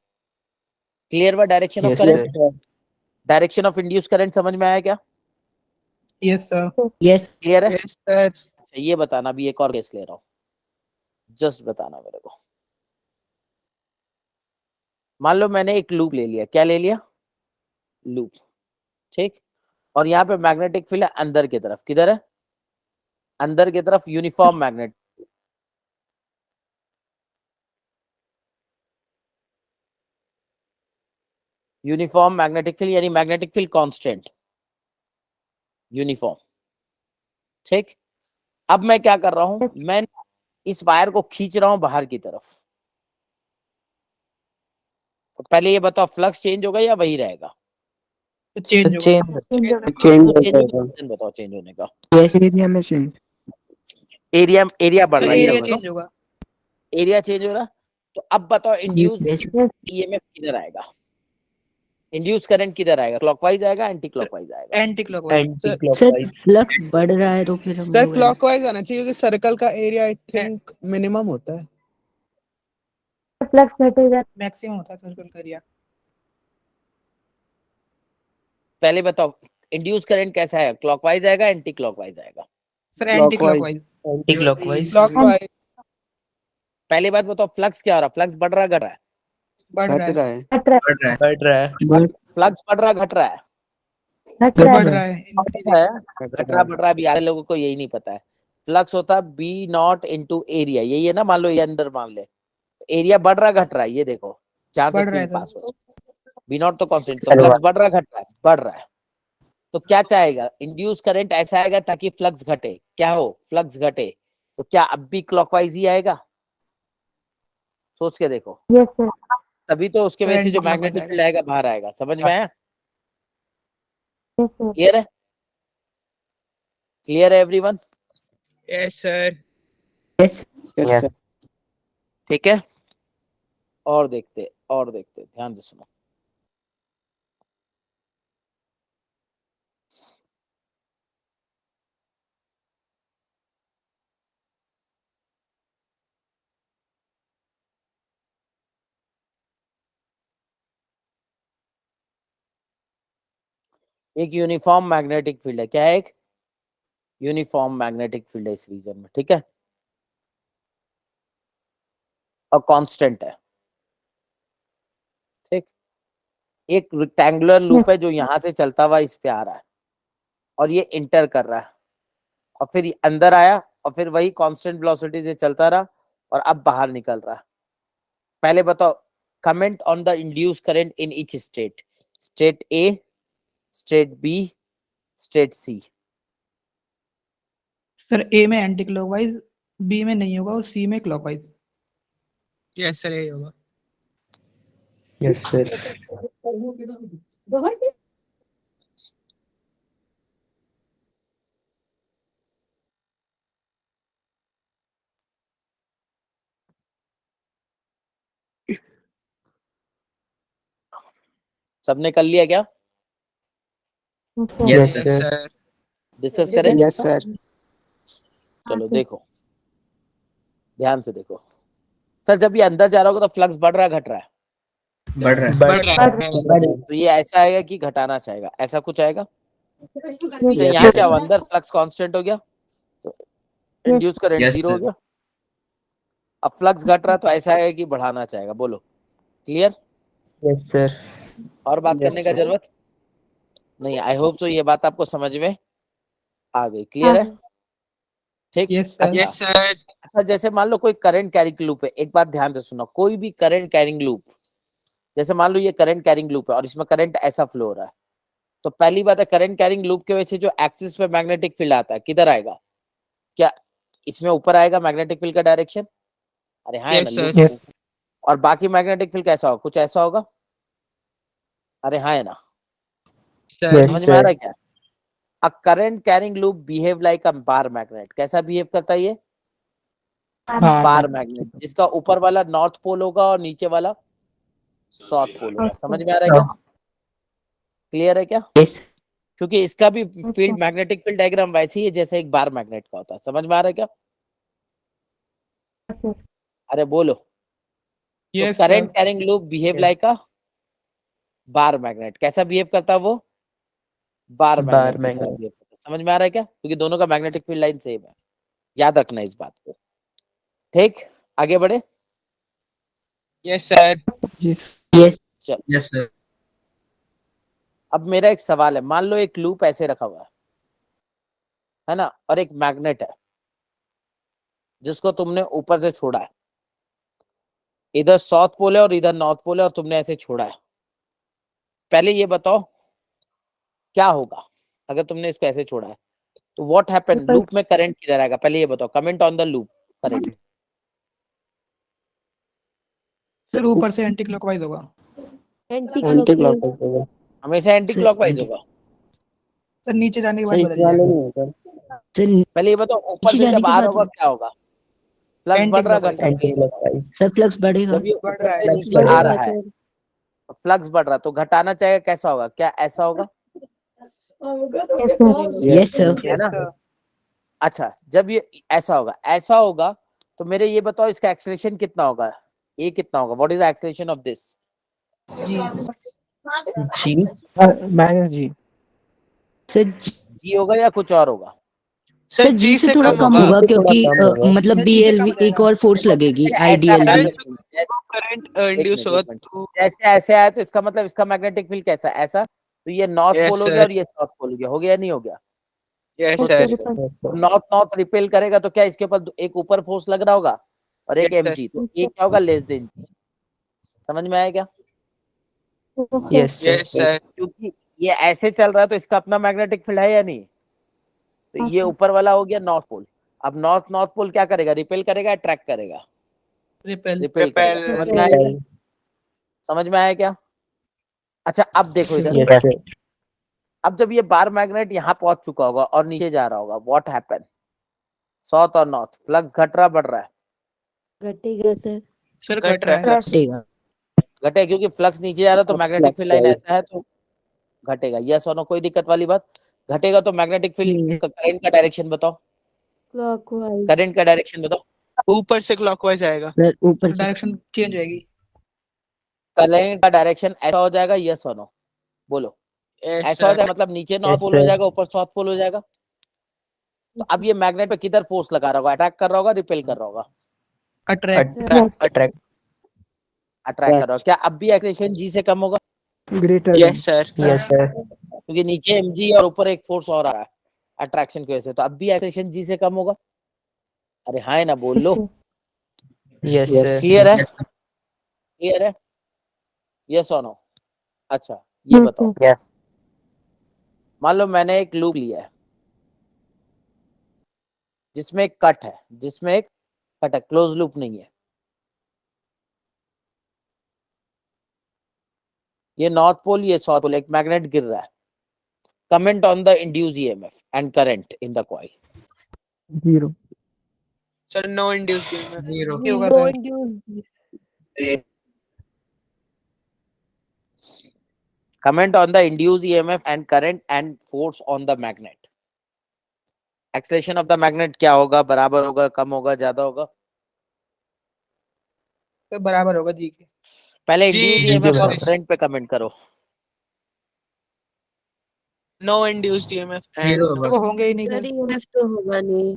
क्लियर हुआ direction of Yes, current? sir. Direction of induce current समझ में आया क्या? Yes sir. yes, क्लियर है? Yes sir. अच्छा ये बताना, अभी एक और केस ले रहा हूँ, जस्ट बताना मेरे को। मान लो मैंने एक लूप ले लिया, क्या ले लिया? लूप, ठीक। और यहाँ पे मैग्नेटिक फील्ड है अंदर की तरफ, किधर है? अंदर की तरफ uniform magnet, uniform magnetic field यानी मैग्नेटिक फील्ड कांस्टेंट, यूनिफॉर्म, ठीक। अब मैं क्या कर रहा हूं, मैं इस वायर को खींच रहा हूं बाहर की तरफ। तो पहले ये बताओ, फ्लक्स चेंज होगा या वही रहेगा? चेंज होगा। Change रीजन बताओ चेंज होने का। yes, एरिया में चेंज। एरिया बढ़ रहा है, एरिया ये बताओ। चेंज होगा। एरिया चेंज हो रहा। तो अब बताओ इंड्यूस yes, ईएमएफ किधर आएगा? इंड्यूस करंट किधर आएगा? क्लॉकवाइज आएगा, एंटी क्लॉकवाइज आएगा? Anti clockwise. sir, Anti-clockwise. flux बढ़ रहा है तो फिर हम सर लोग क्लॉकवाइज आना चाहिए क्योंकि सर्कल का एरिया आई थिंक मिनिमम होता है। मैक्सिमम होता है सर्कल का एरिया। पहले बताओ इंड्यूस करंट कैसा है, क्लॉकवाइज आएगा, एंटी क्लॉकवाइज आएगा? Sir anti clockwise. Anti-clockwise. Clockwise. पहली बात बताओ, फ्लक्स क्या हो रहा है? फ्लक्स बढ़ रहा है, घट रहा है? बढ़ रहा है। बढ़ रहा है. बढ़ फ्लक्स बढ़ रहा है, घट रहा है? बढ़ रहा है। घट रहा बढ़ रहा है, अभी आधे लोगों को यही नहीं पता है। फ्लक्स होता है बी नॉट इंटू एरिया, यही है ना? मान लो ये अंदर मान ले, एरिया बढ़ रहा घट रहा है, ये देखो जहां से बढ़ रहा है फील्ड सर। पास हो, बी नॉट तो कांस्टेंट, तो फ्लक्स बढ़ रहा घट रहा है? बढ़ रहा है। तो क्या चाहेगा? इंड्यूस करंट ऐसा आएगा ताकि फ्लक्स घटे, क्या हो? फ्लक्स घटे। तो क्या अब भी क्लॉकवाइज ही आएगा? सोच के देखो। तभी तो उसके वजह से जो Anti-clockwise मैग्नेटिक आएगा। फील्ड आएगा बाहर आएगा। समझ में आया? क्लियर है? क्लियर है everyone? Yes sir. yes, Yes. ठीक है, और देखते ध्यान से सुनो। एक यूनिफॉर्म मैग्नेटिक फील्ड है, क्या है? एक यूनिफॉर्म मैग्नेटिक फील्ड है इस रीजन में, ठीक है, और कांस्टेंट है, ठीक। एक रेक्टेंगुलर लूप है जो यहां से चलता हुआ इस पे आ रहा है और ये इंटर कर रहा है, और फिर ये अंदर आया और फिर वही कांस्टेंट वेलोसिटी से चलता रहा और अब बाहर निकल रहा है। पहले बताओ, comment on the induce current in each state, state A, state B, state C. Sir A में एंटी क्लॉकवाइज, बी में नहीं होगा और सी में क्लॉकवाइज। यस सर यही होगा। Yes, sir. सबने कर लिया क्या? Yes, sir. सर। डिस्कस करें? Yes, sir. चलो देखो, ध्यान से देखो। सर जब ये अंदर जा रहा होगा तो फ्लक्स बढ़ रहा है घट रहा है? बढ़ रहा है. बढ़ रहा है। तो ये ऐसा आएगा कि घटाना चाहेगा, ऐसा कुछ आएगा? तो Yes, यहाँ sir. क्या हुआ, अंदर फ्लक्स कांस्टेंट हो गया तो इंड्यूस करंट Yes, जीरो हो sir. गया। अब फ्लक्स घट रहा तो ऐसा आएगा कि बढ़ाना चाहेगा। बोलो क्लियर? Yes, sir. और बात Yes, करने का sir. जरूरत नहीं। आई होप सो ये बात आपको समझ में आ गई। क्लियर है? ठीक। Yes sir. अच्छा, यस सर। अच्छा जैसे मान लो कोई करंट कैरिंग लूप है, एक बात ध्यान से सुनो, कोई भी करंट कैरिंग लूप, जैसे मान लो ये करंट कैरिंग लूप है और इसमें करंट ऐसा फ्लो हो रहा है, तो पहली बात है करंट कैरिंग लूप की वजह से जो एक्सिस पे मैग्नेटिक फील्ड आता है किधर आएगा? क्या इसमें ऊपर आएगा मैग्नेटिक फील्ड का डायरेक्शन? अरे हाँ है ना, यस लूप सर। यस और बाकी मैग्नेटिक फील्ड कैसा होगा, कुछ ऐसा होगा। अरे हाँ है ना, Yes, समझ में आ रहा sir. है क्या। A current carrying loop behave like a bar magnet, कैसा बिहेव करता है ये, बार मैग्नेट, जिसका ऊपर वाला नॉर्थ पोल होगा और नीचे वाला साउथ पोल होगा। समझ में आ रहा है क्या, क्लियर है क्या। Yes. क्योंकि इसका भी फील्ड मैग्नेटिक फील्ड डायग्राम वैसे ही है जैसे एक बार मैग्नेट का होता है। समझ में आ रहा है क्या, अरे बोलो। तो Yes, current sir. Carrying loop behave Yes. Like अ बार मैग्नेट, कैसा बिहेव करता है वो, बार Bar मैग्नेट की तरह magnet. behave करता है। समझ में आ रहा है क्या, क्योंकि दोनों का मैग्नेटिक फील्ड लाइन सेम है, याद रखना इस बात को। ठीक, आगे बढ़े। Yes, sir. Yes. Yes. चल, Yes, sir. अब मेरा एक सवाल है, मान लो एक लूप ऐसे रखा हुआ है ना, और एक मैग्नेट है जिसको तुमने ऊपर से छोड़ा है, इधर साउथ पोल है और इधर नॉर्थ पोल है, और तुमने ऐसे छोड़ा है। पहले ये बताओ क्या होगा अगर तुमने इसको ऐसे छोड़ा है, तो व्हाट हैपन, लूप में करंट किधर आएगा, पहले ये बताओ, comment on the loop current. Sir ऊपर से एंटी क्लॉकवाइज होगा। Anti Anti-clockwise clockwise. होगा। हमेशा एंटी Sir, क्लॉकवाइज होगा। सर नीचे जाने के सर बाद इस बदल वाले जाएगा। नहीं होगा। sir, पहले ये बताओ ऊपर नीचे से जाने जब के आ रहा बाद होगा क्या होगा, फ्लक्स बढ़ रहा Anti-clockwise। घट रहा है, ये बताओ। Anti-clockwise. sir flux बढ़ेगा। जब ये बढ़ ऊपर रहा से है। नीचे आ बढ़ेगा रहा है, फ्लक्स बढ़ रहा है, तो घटाना चाहिए, कैसा होगा, क्या ऐसा होगा, Yes, sir. है Yes, ना। sir. अच्छा, जब ये ऐसा होगा, ऐसा होगा, तो मेरे ये बताओ इसका एक्सेलरेशन कितना होगा, ये कितना होगा, what is the acceleration of this, G. G. Minus G. Sir, G होगा या कुछ और होगा। सर जी से थोड़ा कम G होगा से थोड़ा क्योंकि कम होगा। मतलब सर, G से कम BLV हो जाएगा। एक और फोर्स लगेगी अच्छा, ऐसा आइडियली। ऐसा Sir, सुनो, जैसे current एक induce मिनट होगा एक मिनट, तो जैसे ऐसे आया तो इसका मतलब इसका मैग्नेटिक फील्ड कैसा है, ऐसा, तो ये नॉर्थ Yes, पोल हो sir. गया और ये साउथ पोल हो गया, हो गया या नहीं हो गया। Yes, Yes, sir. sir. Yes, sir. North north repel करेगा तो क्या इसके ऊपर एक ऊपर फोर्स लग रहा होगा और एक Yes, sir. mg, तो एक क्या होगा, लेस देन जी। समझ में आया क्या, Yes, sir. Yes, sir. क्योंकि ये ऐसे चल रहा है तो इसका अपना मैग्नेटिक फील्ड है या नहीं, तो ये ऊपर वाला हो गया नॉर्थ पोल। अब नॉर्थ पोल क्या करेगा, रिपेल करेगा, अट्रैक्ट करेगा, रिपेल। रिपेल करेगा। Repel. समझ में आया, Repel. समझ में आया क्या। अच्छा अब देखो इधर, Yes, sir. अब जब ये बार मैग्नेट यहाँ पहुंच चुका होगा और नीचे जा रहा होगा, व्हाट हैपन, साउथ और नॉर्थ, फ्लक्स घट रहा बढ़ रहा है, घटेगा सर। सर घट रहा है। घटेगा। घटे, क्योंकि फ्लक्स नीचे जा रहा है तो मैग्नेटिक फील्ड लाइन ऐसा है तो घटेगा। यस और नो, कोई दिक्कत वाली बात। घटेगा तो मैग्नेटिक फील्ड करंट का डायरेक्शन बताओ, क्लॉकवाइज। करंट का डायरेक्शन बताओ, ऊपर से क्लॉकवाइज आएगा। सर ऊपर से डायरेक्शन चेंज होएगी। करंट का डायरेक्शन ऐसा हो जाएगा, यस और नो बोलो। Yes, ऐसा हो sir. जाएगा मतलब नीचे नॉर्थ Yes, पोल हो sir. जाएगा, ऊपर साउथ पोल हो जाएगा। तो अब ये मैग्नेट पे किधर फोर्स लगा रहा होगा, अटैक कर रहा होगा, रिपेल कर रहा होगा, अट्रैक्ट। Attract. अट्रैक्ट कर रहा होगा। क्या अब भी एक्सेलरेशन जी से कम होगा, Greater than. Yes, sir. Yes, sir. क्योंकि नीचे mg और ऊपर एक फोर्स और आ रहा है अट्रैक्शन की वजह से, तो अब भी एक्सेलरेशन जी से कम होगा। अरे हाँ है ना, बोल लो। Yes, sir. क्लियर है, क्लियर है, यस और नो। अच्छा ये बताओ, Yeah. मान लो मैंने एक लूप लिया है जिसमें एक कट है, जिसमें एक कट है, क्लोज लूप नहीं है। ये नॉर्थ पोल, ये साउथ पोल, एक मैग्नेट गिर रहा है। Comment on the induce EMF and current in the coil. 0. Sir, no induced EMF. Zero. ये होगा no sir. Induce. Comment on the induced EMF and current and force on the magnet. Acceleration of the magnet क्या होगा, बराबर होगा, कम होगा, ज्यादा होगा। तो बराबर होगा जी के। पहले जी, induced जी के EMF और बराबर। current पे कमेंट करो। No induced EMF. Zero And होगा। वो होंगे ही नहीं सर सर। ईएमएफ तो होगा नहीं।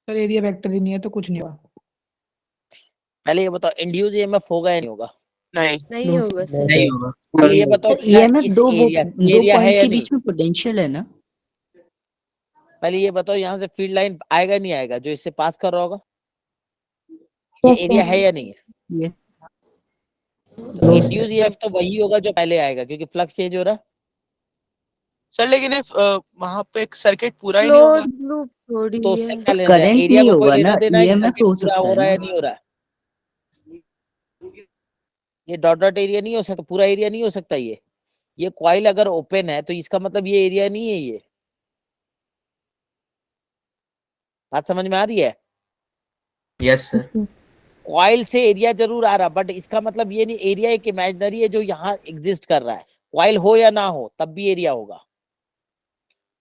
सर एरिया वेक्टर ही नहीं है तो कुछ नहीं होगा। पहले ये बताओ induced EMF होगा या नहीं होगा। नहीं. नहीं No, होगा sir. सर। नहीं होगा। पहले ये बताओ सर क्या EMF इस दो एरिया दो एरिया है पॉइंट या के नहीं। बीच में पोटेंशियल है ना। पहले ये बताओ यहाँ से फील्ड लाइन आएगा नहीं आएगा, जो इससे पास कर रहा होगा, ये एरिया है या नहीं है। ये No, sir. इंड्यूस ईएमएफ तो वही होगा जो पहले आएगा, क्योंकि फ्लक्स चेंज हो रहा है। सर लेकिन वहां पे एक सर्किट पूरा ही नहीं होगा। क्लोज लूप थोड़ी तो है। उससे क्या लेना है, करंट एरिया नहीं को कोई होगा लेना ना, देना है कि ईएमएफ सर्किट हो पूरा सकता हो है रहा है या ना। नहीं हो रहा है। ये डॉट डॉट एरिया नहीं हो सकता, पूरा एरिया नहीं हो सकता। ये कॉइल अगर ओपन है तो इसका मतलब ये एरिया नहीं है। ये बात समझ में आ रही है? Yes sir. कॉइल से एरिया जरूर आ रहा, बट इसका मतलब ये नहीं एरिया एक इमेजिनरी है जो यहाँ एग्जिस्ट कर रहा है। कॉइल हो या ना हो तब भी एरिया होगा।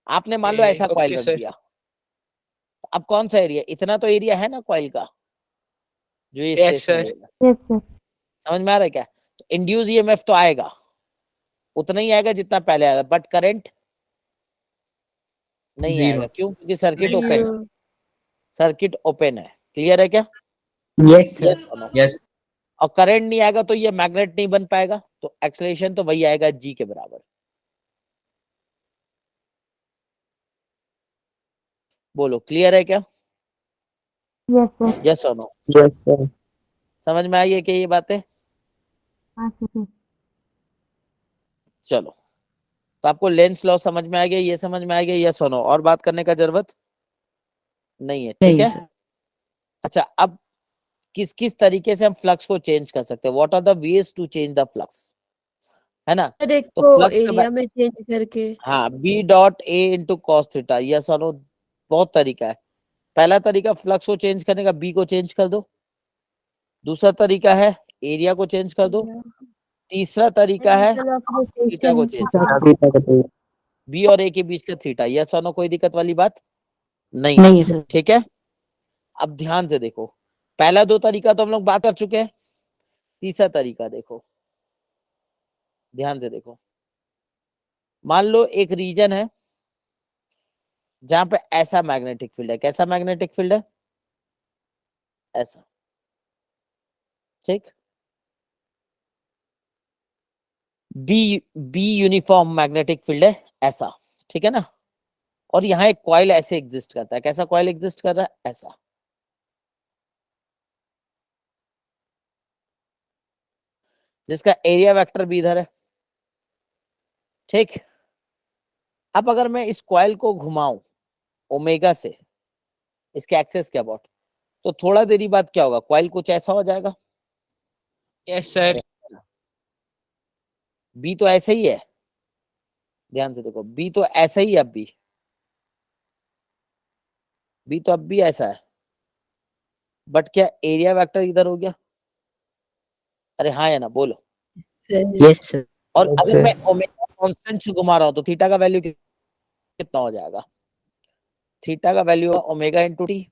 आपने मान लो ऐसा कॉइल ओके रख सर। दिया, तो अब कौन सा एरिया, इतना तो एरिया है ना कॉइल का जो ये यस स्पेस में सर। लेगा। Yes sir. समझ में आ रहा है क्या? तो इंड्यूस ईएमएफ तो आएगा, उतना ही आएगा जितना पहले आया, बट करंट नहीं Zero. आएगा। क्यों? क्योंकि सर्किट नहीं ओपन है। जीरो। सर्किट ओपन है। क्लियर है क्या? Yes sir. यस और नो? यस और करंट नहीं आएगा तो ये मैग्नेट नहीं बन पाएगा, तो एक्सेलरेशन तो वही आएगा जी के बराबर। बोलो क्लियर है क्या? Yes sir. यस और नो? Yes, sir. समझ में आई है क्या ये बातें? हाँ सर। चलो, तो आपको लेंस लॉ समझ में आ गया, ये समझ में आ गया, यस और नो? और बात करने का जरूरत नहीं है, ठीक नहीं है? सर। अच्छा, अब किस किस तरीके से हम फ्लक्स को चेंज कर सकते हैं? What are the ways to change the flux, है ना? सर एक तो तो फ्लक्स का एरिया में चेंज करके। हाँ, B dot A into cos theta, yes और नो? बहुत तरीका है। पहला तरीका फ्लक्स को चेंज करने का, बी को चेंज कर दो। दूसरा तरीका है एरिया को चेंज कर दो। तीसरा तरीका है एंगल ऑफ थीटा को रोटेशन। चेंज, बी और ए के बीच का थीटा, यस और नो? कोई दिक्कत वाली बात नहीं, नहीं है सर। ठीक है? अब ध्यान से देखो, पहला दो तरीका तो हम लोग बात कर चुके हैं। तीसरा तरीका देखो, ध्यान से देखो। मान लो एक रीजन है जहां पे ऐसा मैग्नेटिक फील्ड है। कैसा मैग्नेटिक फील्ड है? ऐसा, ठीक? B B uniform magnetic field है, ऐसा, ठीक है ना? और यहाँ एक कॉइल ऐसे एग्जिस्ट करता है। कैसा कॉइल एग्जिस्ट कर रहा है? ऐसा। जिसका एरिया वेक्टर भी इधर है, ठीक? अब अगर मैं इस कॉइल को घुमाऊं ओमेगा से, इसके एक्सेस के अबाउट, तो थोड़ा देरी बाद क्या होगा? कॉइल कुछ ऐसा हो जाएगा। Yes sir. बी तो ऐसे ही है, ध्यान से देखो, बी तो ऐसा ही है। अब बी तो अब भी ऐसा है, बट क्या एरिया वेक्टर इधर हो गया? अरे हाँ या ना, बोलो। Yes sir. और Yes, अगर sir. मैं ओमेगा कांस्टेंट से घुमा रहा हूं तो थीटा का वैल्यू कितना हो जाएगा? थीटा का वैल्यू ओमेगा इंटू टी।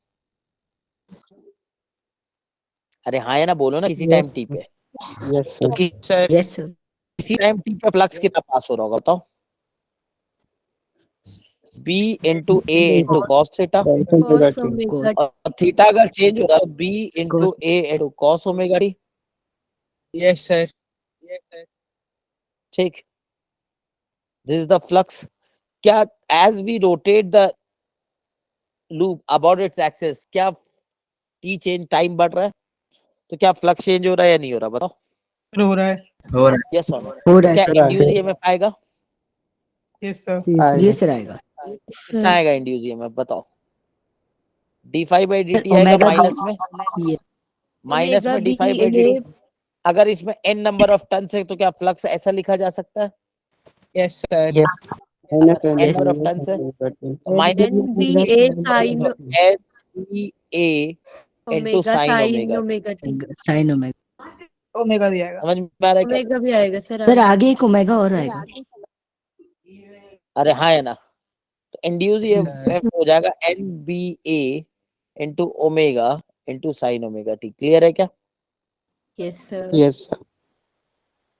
अरे हाँ या ना, बोलो ना। किसी टाइम Yes, टी पे, yes, तो sir. सर। Yes sir. किसी टाइम टी पे फ्लक्स कितना पास हो रहा होगा बताओ? B into A into cos theta. Cos omega और थीटा अगर चेंज हो रहा है तो B into A into cos omega T, yes sir. Yes sir. ठीक? This is the flux. क्या as we rotate the loop about its axis, क्या टी चेंज टाइम बढ़ रहा है? तो क्या फ्लक्स चेंज हो रहा है या नहीं हो रहा? बताओ। हो रहा है। हो रहा है। यस और नो? हो तो रहा है क्या सर। इंड्यूस ईएमएफ आएगा? Yes sir. ये सर आएगा। कितना आएगा इंड्यूस ईएमएफ बताओ? D phi by D sir T आएगा ओमेगा माइनस में, ये माइनस ओमेगा में D B phi by D A. T. अगर इसमें एन नंबर ऑफ टर्न्स है तो क्या फ्लक्स ऐसा लिखा जा सकता है? Yes sir. Yes. अगर N Yes. Number of turns है तो minus N B A sine N B A into omega sine sine omega. Omega T. Sine omega. Omega भी आएगा। समझ में आ रहा है क्या? ओमेगा भी आएगा सर। सर आगे एक ओमेगा और आएगा। अरे हाँ है ना? तो इंड्यूस ईएमएफ हो जाएगा N B A into omega into sine omega T. Clear है क्या? Yes sir. Yes, sir.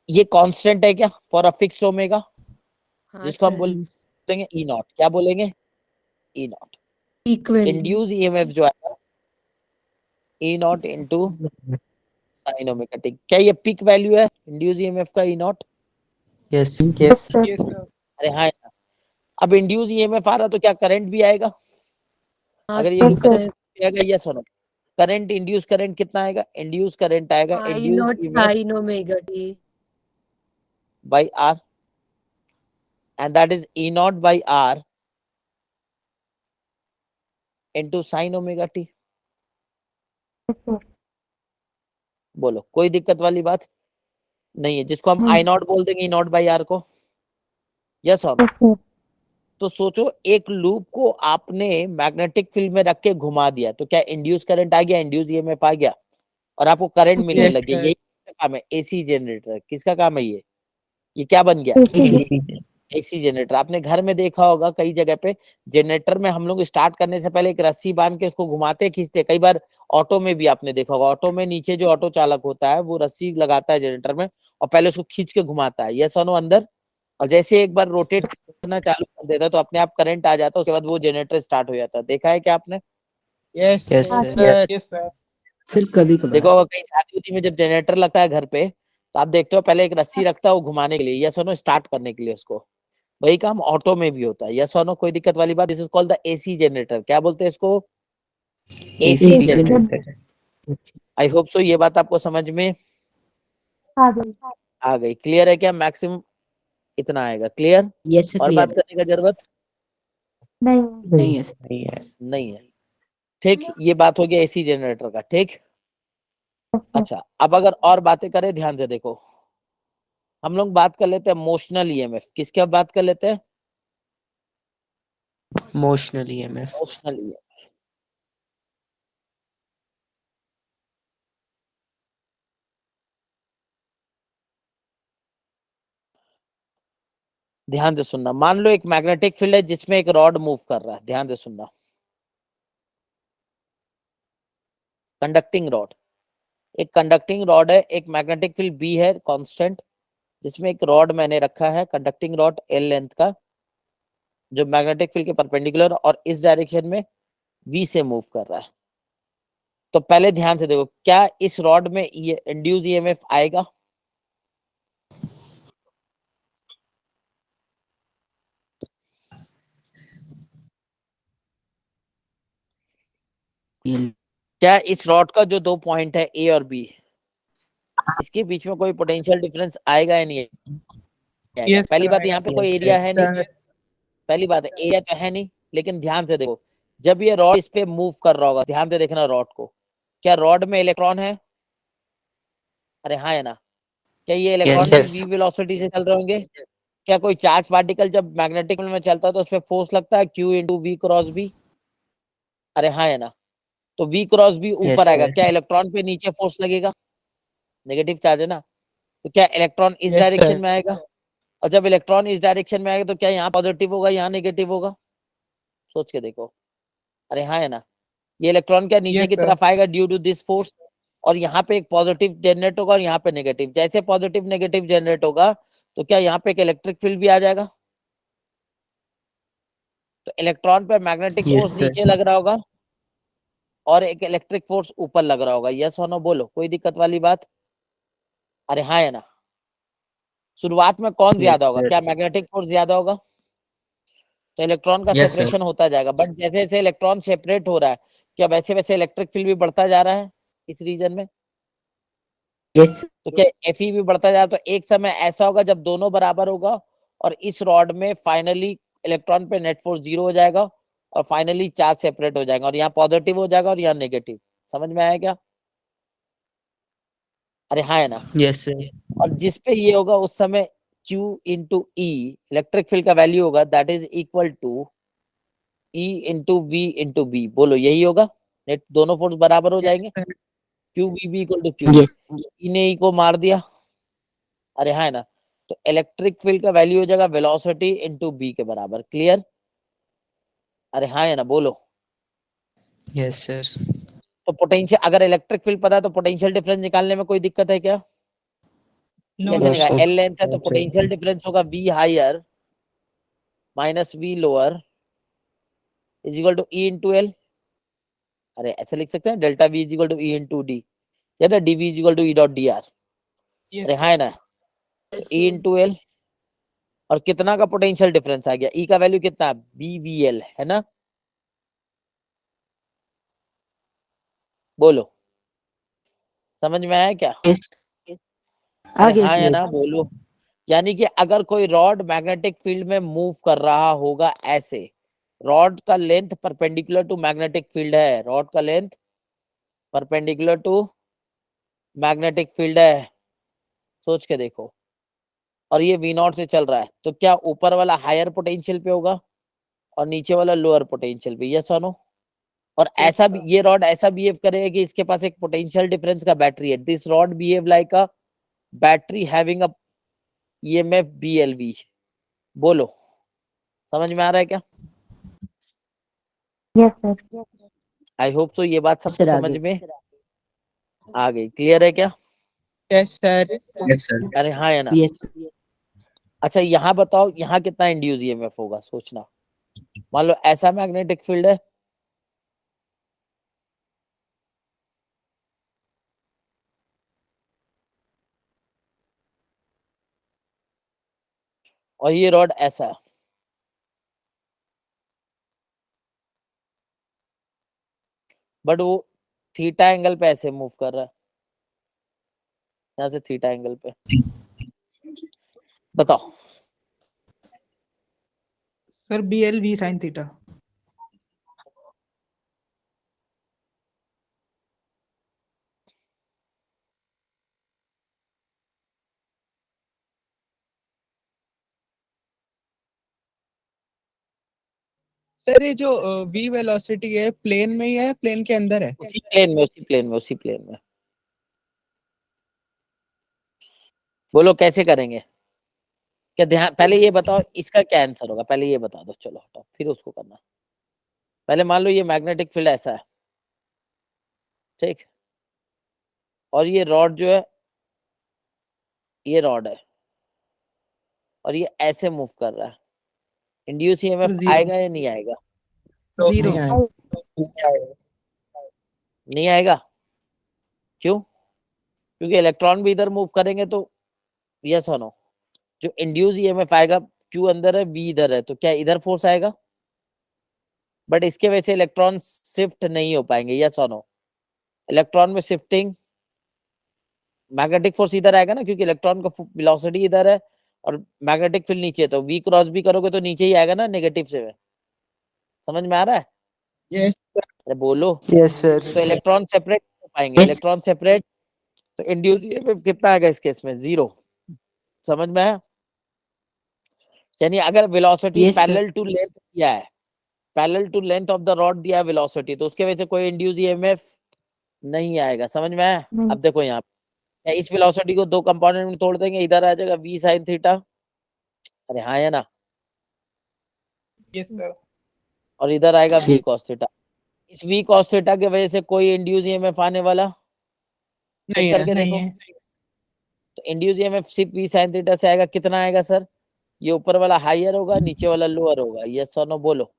ये कांस्टेंट है क्या फॉर अ फिक्स्ड ओमेगा, हाँ जिसको हम सर। बोलेंगे ई नॉट? क्या बोलेंगे? E naught. Equal. Induce EMF जो है E naught into sine omega T. क्या ये पिक वैल्यू है इंड्यूस ईएमएफ का E naught? Yes, yes. Yes sir. अरे हाँ यार। अब इंड्यूस ईएमएफ आ रहा तो क्या करंट भी आएगा? हाँ अगर ये सर। लूप आएगा, यस और नो? करंट, इंड्यूस करंट कितना आएगा? इंड्यूस करंट आएगा I induce naught EMF sine omega T. By R. and that is E naught by R into sin omega t. बोलो कोई दिक्कत वाली बात नहीं है, जिसको हम आई नॉट बोल देंगे ई नॉट बाई आर को। यस और नो? तो सोचो एक लूप को आपने मैग्नेटिक फील्ड में रख के घुमा दिया तो क्या इंड्यूस करंट आ गया, इंड्यूस ईएमएफ आ गया और आपको करंट मिलने Yes, लग गया। sir. यही काम है एसी जनरेटर। किसका काम है ये क्या बन गया? AC generator. आपने घर में देखा होगा कई जगह पे जनरेटर में हम लोग स्टार्ट करने से पहले एक रस्सी बांध के उसको घुमाते खींचते। कई बार ऑटो में भी आपने देखा होगा, ऑटो में नीचे जो ऑटो चालक होता है वो रस्सी लगाता है जनरेटर में और पहले उसको खींच के घुमाता है। यस और नो अंदर? और जैसे एक बार रोटेट करना चालू कर देता है तो अपने आप करंट आ जाता है, उसके बाद वो जनरेटर स्टार्ट हो जाता है। देखा है क्या आपने? Yes, Yes, sir. sir. Yes, sir. सिर्फ कभी कभार। देखो कई शादी उदी में जब जनरेटर लगता है घर पे तो आप देखते हो पहले एक रस्सी रखता है वो घुमाने के लिए। यस और नो? स्टार्ट करने के लिए उसको। वही काम ऑटो में भी होता है। यस और नो? कोई दिक्कत वाली बात? This is called the AC generator. क्या बोलते हैं इसको? AC AC generator. generator. आई होप सो ये बात आपको समझ में आ गई। क्लियर है क्या? मैक्सिमम इतना आएगा। क्लियर? यस और क्लियर बात करने का जरूरत नहीं है। नहीं है। नहीं है। ठीक, ये बात हो गया एसी जनरेटर का। ठीक, अच्छा अब अगर और बातें करें ध्यान से देखो। हम लोग बात कर लेते हैं मोशनल ईएमएफ। किसकी अब बात कर लेते हैं? Motional EMF. Motional EMF. ध्यान से सुनना। मान लो एक मैग्नेटिक फील्ड है जिसमें एक रॉड मूव कर रहा है। ध्यान से सुनना। कंडक्टिंग रॉड, एक कंडक्टिंग रॉड है, एक मैग्नेटिक फील्ड बी है कांस्टेंट, जिसमें एक रॉड मैंने रखा है कंडक्टिंग रॉड एल लेंथ का, जो मैग्नेटिक फील्ड के परपेंडिकुलर और इस डायरेक्शन में वी से मूव कर रहा है। तो पहले ध्यान से देखो, क्या इस रॉड में ये इंड्यूस ईएमएफ आएगा? क्या इस रॉड का जो दो पॉइंट है ए और बी, इसके बीच में कोई पोटेंशियल डिफरेंस आएगा या नहीं आएगा? Yes, पहली sir. बात, यहाँ पे कोई Yes, एरिया sir. है नहीं। Sir. पहली बात है एरिया तो है नहीं, लेकिन ध्यान से देखो जब ये रॉड इस पे मूव कर रहा होगा, ध्यान से देखना रॉड को, क्या रॉड में इलेक्ट्रॉन है? अरे हाँ है ना? क्या ये इलेक्ट्रॉन Yes, भी yes. वी वेलोसिटी से चल रहे होंगे? क्या कोई चार्ज पार्टिकल जब मैग्नेटिक फील्ड में चलता है तो उसपे फोर्स लगता है Q into V cross B? अरे हाँ है ना? तो वी क्रॉस बी Yes, ऊपर आएगा, sir. क्या इलेक्ट्रॉन पे नीचे फोर्स लगेगा? नेगेटिव चार्ज है ना? तो क्या इलेक्ट्रॉन इस Yes, डायरेक्शन sir. में आएगा? और जब इलेक्ट्रॉन इस डायरेक्शन में आएगा तो क्या यहाँ पॉजिटिव होगा, यहाँ नेगेटिव होगा? सोच के देखो। अरे हाँ है ना? ये इलेक्ट्रॉन क्या नीचे Yes, की sir. तरफ आएगा ड्यू टू दिस फोर्स, और यहाँ पे एक पॉजिटिव जनरेट होगा और यहाँ पे नेगेटिव। जैसे पॉजिटिव नेगेटिव जनरेट होगा तो क्या यहाँ पे एक इलेक्ट्रिक फील्ड भी आ जाएगा? तो इलेक्ट्रॉन पे मैग्नेटिक Yes, फोर्स sir. नीचे लग रहा होगा और एक इलेक्ट्रिक फोर्स ऊपर लग रहा होगा। यस और नो बोलो, कोई दिक्कत वाली बात? अरे हाँ है ना? शुरुआत में कौन Yes, ज्यादा होगा? sir. क्या मैग्नेटिक फोर्स ज्यादा होगा? तो इलेक्ट्रॉन का Yes, sir. सेपरेशन होता जाएगा, बट जैसे जैसे इलेक्ट्रॉन सेपरेट हो रहा है क्या वैसे वैसे इलेक्ट्रिक फील्ड भी बढ़ता जा रहा है इस रीजन में? यस तो क्या Fe भी बढ़ता जा रहा है? तो एक समय ऐसा होगा जब दोनों बराबर होगा और इस रॉड में फाइनली इलेक्ट्रॉन पे नेट फोर्स 0 हो जाएगा और फाइनली चार्ज सेपरेट हो जाएगा और यहाँ पॉजिटिव हो जाएगा और यहाँ नेगेटिव। समझ में आया क्या? अरे हाँ है ना? Yes, sir. और जिस पे ये होगा उस समय Q into E electric field का वैल्यू होगा, that is equal to E into V into B. बोलो यही होगा? नेट दोनों फोर्स बराबर हो Yes, जाएंगे, sir. Q V B equal to Q. Yes E ने ई को मार दिया। अरे हाँ है ना? तो इलेक्ट्रिक फील्ड का वैल्यू हो जाएगा वेलोसिटी इंटू बी के बराबर। क्लियर? अरे हाँ है ना? बोलो। Yes, sir. तो पोटेंशियल, अगर इलेक्ट्रिक फील्ड पता है तो पोटेंशियल डिफरेंस निकालने में कोई दिक्कत है क्या? No, कैसे No, निकाल? sir. एल लेंथ है तो No, sir. पोटेंशियल डिफरेंस होगा V higher minus V lower is equal to E into L. अरे ऐसे लिख सकते हैं delta V is equal to E into D, या तो D V is equal to E dot D R. yes, अरे sir. हाँ है ना? तो ई इंटू एल, और कितना का पोटेंशियल डिफरेंस आ गया? ई का वैल्यू कितना? बी वी एल है ना? बोलो समझ में आया क्या? यस आ अरे गया हाँ है सर। ना? बोलो। यानी कि अगर कोई रॉड मैग्नेटिक फील्ड में मूव कर रहा होगा ऐसे, रॉड का length perpendicular to magnetic field है, रॉड का length perpendicular to magnetic field है, सोच के देखो, और ये V0 से चल रहा है, तो क्या ऊपर वाला हायर पोटेंशियल पे होगा और नीचे वाला लोअर पोटेंशियल पे, यस और नो? और ऐसा भी ये रॉड ऐसा बिहेव करेगा कि इसके पास एक पोटेंशियल डिफरेंस का बैटरी है, this rod behave like a battery having a EMF BLV। बोलो, समझ में आ रहा है क्या? Yes sir. आई होप सो ये बात सबको सर, समझ आगे। में आ गई, क्लियर है क्या? Yes sir. Yes, sir. अरे हाँ या ना? यस। अच्छा यहाँ बताओ, यहाँ कितना इंड्यूस EMF होगा, सोचना। मान लो ऐसा मैग्नेटिक फील्ड है, और ये रॉड ऐसा है, बट वो थीटा एंगल पे ऐसे मूव कर रहा है, यहाँ से थीटा एंगल पे, बताओ। Sir BLV sin theta. Sir ये जो v वेलोसिटी है प्लेन में ही है, प्लेन के अंदर है? उसी प्लेन में, उसी प्लेन में, उसी प्लेन में। बोलो कैसे करेंगे? क्या ध्यान, पहले ये बताओ इसका क्या आंसर होगा, पहले ये बता दो, चलो हटाओ फिर उसको करना। पहले मान लो ये मैग्नेटिक फील्ड ऐसा है, ठीक, और ये रॉड जो है, ये रॉड है, और ये ऐसे मूव कर रहा है, इंड्यूस EMF जीरो। आएगा या नहीं आएगा? जीरो। नहीं आएगा, क्यों? क्योंकि इलेक्ट्रॉन भी इधर मूव करेंगे, तो यस और नो, जो इंड्यूस EMF आएगा, Q अंदर है, V इधर है, तो क्या इधर फोर्स आएगा? बट इसके वजह से इलेक्ट्रॉन शिफ्ट नहीं हो पाएंगे, यस और नो? इलेक्ट्रॉन में शिफ्टिंग, मैग्नेटिक फोर्स इधर आएगा ना, क्योंकि इलेक्ट्रॉन का वेलोसिटी इधर है और मैग्नेटिक फील्ड नीचे है, तो V क्रॉस भी करोगे तो नीचे ही आएगा ना, नेगेटिव से में। समझ में आ रहा है? यस अरे बोलो। यस तो सर। इलेक्ट्रॉन सेपरेट हो पाएंगे, Yes. इलेक्ट्रॉन सेपरेट, तो इंड्यूस EMF कितना आएगा इस केस में? 0। समझ में आया? यानी अगर velocity Yes, sir. Parallel to length दिया है, parallel to length of the rod दिया है वेलोसिटी, तो उसके वजह से कोई इंड्यूस EMF नहीं आएगा। समझ में आया? नहीं। अब देखो यहाँ पे इस वेलोसिटी को दो कंपोनेंट में तोड़ देंगे, इधर आ जाएगा V sin थीटा, अरे हाँ या ना, यस सर। और इधर आएगा V Yes. cos theta. इस V cos थीटा की वजह से कोई इंड्यूस EMF आने वाला, चेक नहीं है। करके नहीं देखो। है। तो इंड्यूस EMF सिर्फ V sin थीटा से आएगा, कितना आएगा सर? ये ऊपर वाला हायर होगा, नीचे वाला लोअर होगा, यस और नो बोलो।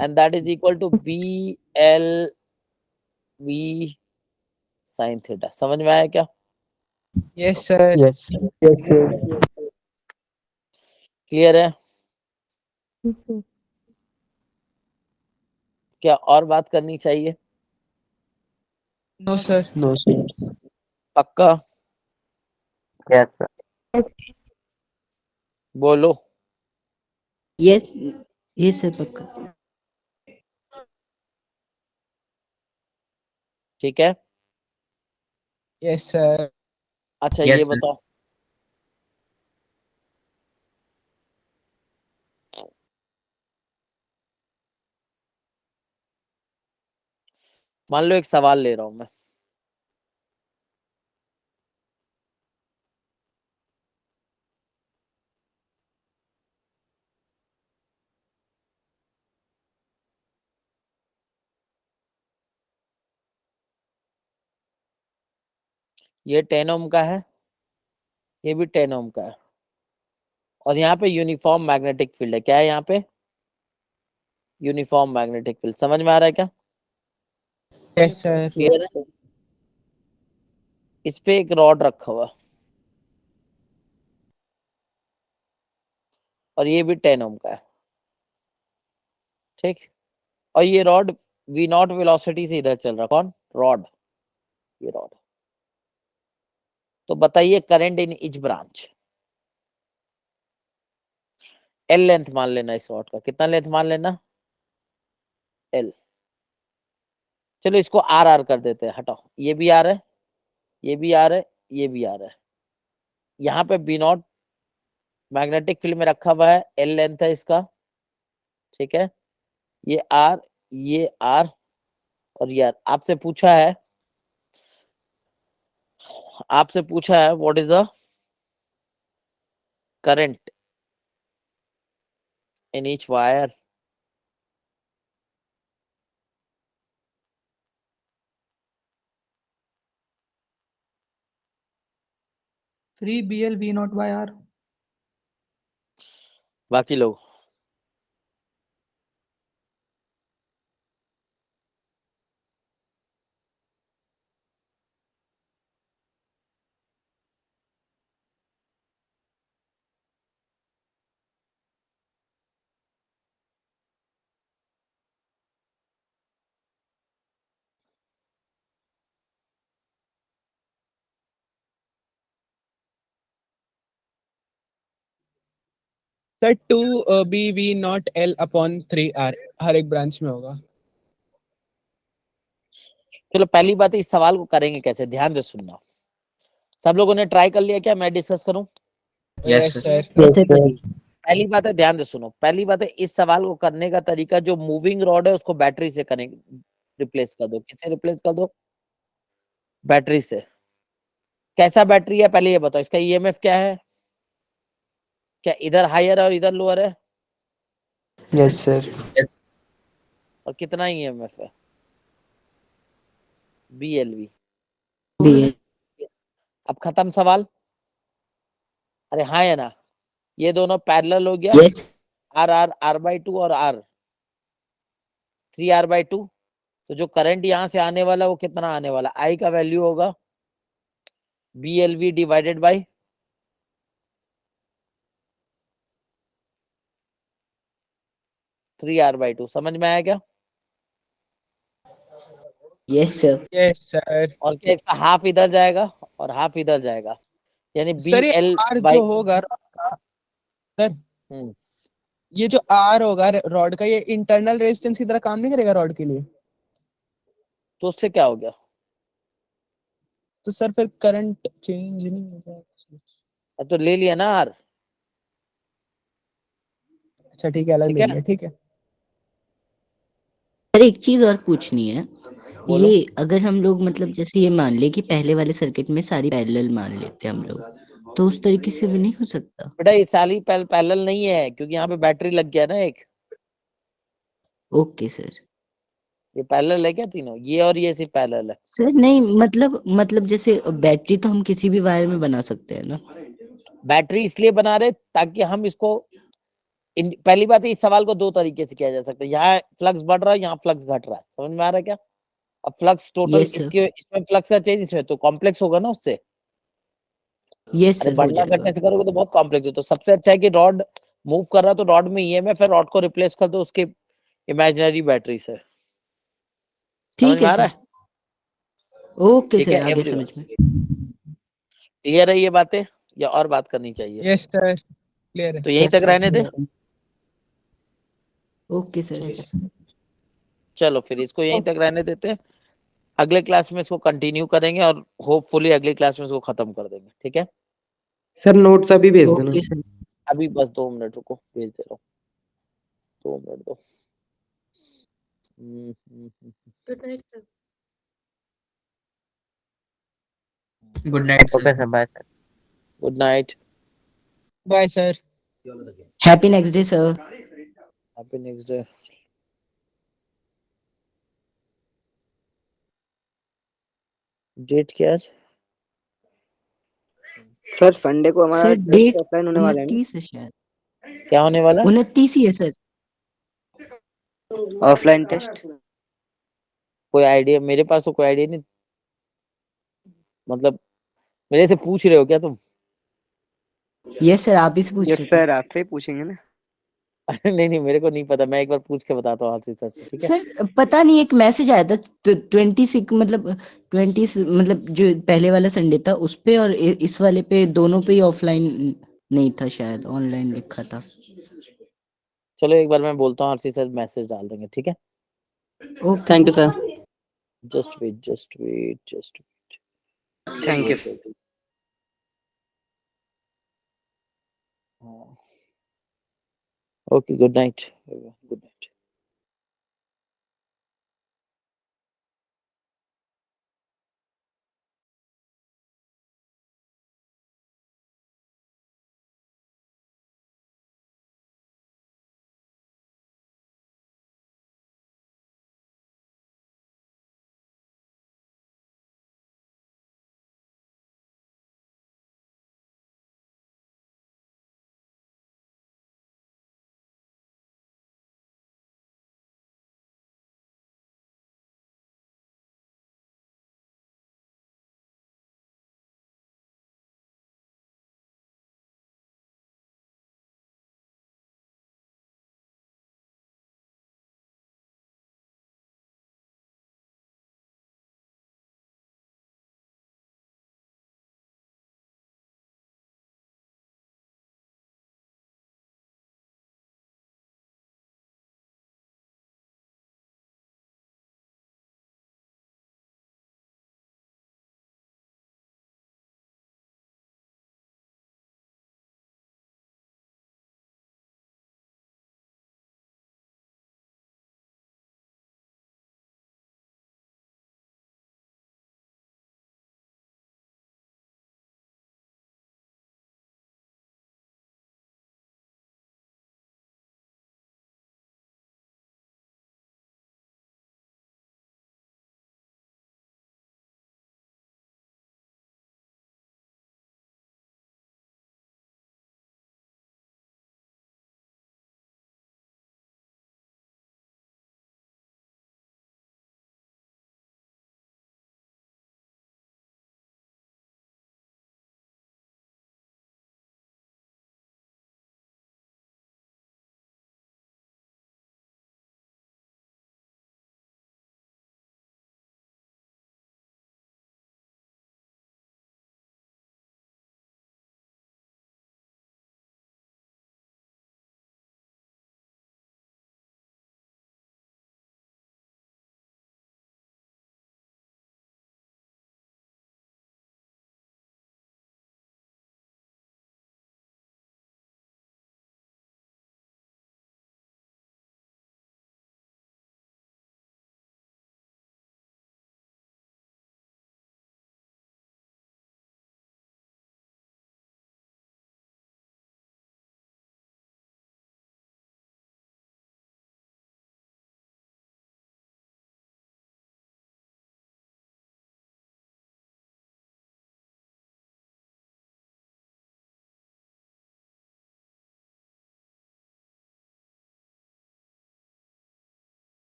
And that is equal to BL V sin theta. समझ में आया क्या? Yes sir. Yes yes sir. Clear है? क्या और बात करनी चाहिए? No sir. No sir. पक्का? Yes, sir. बोलो। Yes. Yes, sir, पक्का। ठीक है, यस सर। अच्छा Yes, ये sir. बताओ, मान लो एक सवाल ले रहा हूं मैं, ये 10 ओम का है, ये भी 10 ओम का है, और यहाँ पे यूनिफॉर्म मैग्नेटिक फील्ड है। क्या है यहाँ पे? Uniform magnetic field. समझ में आ रहा है क्या? Yes sir. क्लियर है? इस पे एक रॉड रखा हुआ, और ये भी 10 ओम का है, ठीक, और ये रॉड V0 वेलोसिटी से इधर चल रहा, कौन? रॉड, ये रॉड। तो बताइए current in each branch, L length मान लेना इस रॉड का, कितना लेंथ मान लेना, एल। चलो इसको आर आर कर देते हैं, हटाओ, ये भी आर है, ये भी आर है, ये भी आर है। यहाँ पे बी नॉट मैग्नेटिक फील्ड में रखा हुआ है, एल लेंथ है इसका, ठीक है, ये आर, ये आर और ये आर। आपसे पूछा है what is the current in each wire. 3BL V naught by R. बाकी लोग sir 2B V not L upon 3R हर एक ब्रांच में होगा। चलो पहली बात इस सवाल को करेंगे कैसे, ध्यान से सुनना। सब लोगों ने ट्राई कर लिया क्या, मैं डिस्कस करूं? Yes sir. Yes, sir, करिए। पहली बात है, ध्यान से सुनो, पहली बात है इस सवाल को करने का तरीका, जो मूविंग रॉड है उसको बैटरी से रिप्लेस कर दो। किससे रिप्लेस कर दो? बैटरी से। कैसा बैटरी है पहले ये बताओ, इसका ईएमएफ क्या है, क्या इधर हायर और इधर लोअर है? Yes sir. और कितना ईएमएफ है? बीएलवी। BL अब खत्म सवाल? अरे हाँ है ना, ये दोनों पैरेलल हो गया, Yes, R R R by two और आर 3R/2। तो जो करंट यहां से आने वाला वो कितना आने वाला, आई का वैल्यू होगा BLV डिवाइडेड बाई 3R/2। समझ में आया क्या? yes, sir. Yes sir. और क्या इसका हाफ इधर जाएगा और हाफ इधर जाएगा, यानी सर ये BL R बाई जो होगा सर, हम्म, ये जो R होगा रॉड का, ये इंटरनल रेजिस्टेंस की तरह काम नहीं करेगा रॉड के लिए? तो उससे क्या हो गया? तो सर फिर करंट चेंज नहीं होगा। तो ले लिया ना R। अच्छा ठीक है, अलग ठीक ले है, लिया, ठीक है। सर एक चीज और पूछनी है, बोलो। ये अगर हम लोग मतलब जैसे ये मान ले कि पहले वाले सर्किट में सारी पैरेलल मान लेते हैं हम लोग, तो उस तरीके से भी नहीं हो सकता? बेटा ये साली पैरेलल नहीं है, क्योंकि यहाँ पे बैटरी लग गया ना एक। Okay sir. ये पैरेलल है क्या तीनों, ये और ये सिर्फ पैरेलल है? सर नहीं, मतलब जैसे बैटरी तो हम किसी भी वायर में बना सकते हैं ना? बैटरी इसलिए बना रहे ताकि हम इसको पहली बात है इस सवाल को दो तरीके से किया जा सकता है, यहाँ फ्लक्स बढ़ रहा है, यहाँ फ्लक्स घट रहा है, समझ में आ रहा है क्या? अब फ्लक्स टोटल यस सर, इसके इसमें फ्लक्स का चेंज इसमें तो कॉम्प्लेक्स होगा ना उससे। यस अरे सर, हो बढ़ना जाएगा। घटने से करोगे तो बहुत कॉम्प्लेक्स हो। तो सबसे अच्छा है कि रॉड मूव कर रहा है तो रॉड में ईएमएफ है, रॉड को रिप्लेस कर दो उसके इमेजिनरी बैटरी से। समझ ठीक में है आ रहा सर। है? ओके ठीक सर, है आगे एवरीवन, समझ में। क्लियर है ये बातें या और बात करनी चाहिए? यस सर, क्लियर है। तो यहीं Yes, तक sir. रहने दे। Okay sir. चलो फिर इसको यहीं तक रहने देते हैं, अगले क्लास में इसको कंटिन्यू करेंगे और होपफुली अगली क्लास में इसको खत्म कर देंगे, ठीक है? सर नोट्स अभी भेज देना। Okay sir. अभी बस 2 मिनट रुको, भेज दे रहा हूँ, 2 मिनट दो। Good night sir. Good night okay sir, bye sir. Good night, bye sir. Happy next day sir. Happy next day. Date क्या आज? सर संडे को हमारा सर टेस्ट डेट ऑफलाइन होने वाला है 29 है शायद। क्या होने वाला? 29 ही है सर। ना ऑफलाइन टेस्ट। कोई आइडिया मेरे पास तो कोई आइडिया नहीं, मतलब मेरे से पूछ रहे हो क्या तुम? यस सर, आप ही से पूछ यस रहे थे। सर, आपसे ही पूछेंगे ना। नहीं नहीं मेरे को नहीं पता, मैं एक बार पूछ के बताता हूँ हाथ से सर से, ठीक है? सर पता नहीं, एक मैसेज आया था 26 मतलब 20 मतलब जो पहले वाला संडे था उस पे और इस वाले पे, दोनों पे ही ऑफलाइन नहीं था शायद, ऑनलाइन लिखा था। चलो एक बार मैं बोलता हूँ, हर्षित सर मैसेज डाल देंगे, ठीक है? Okay thank you sir. Just wait, just wait, just wait. Thank you. Okay, good night, good night.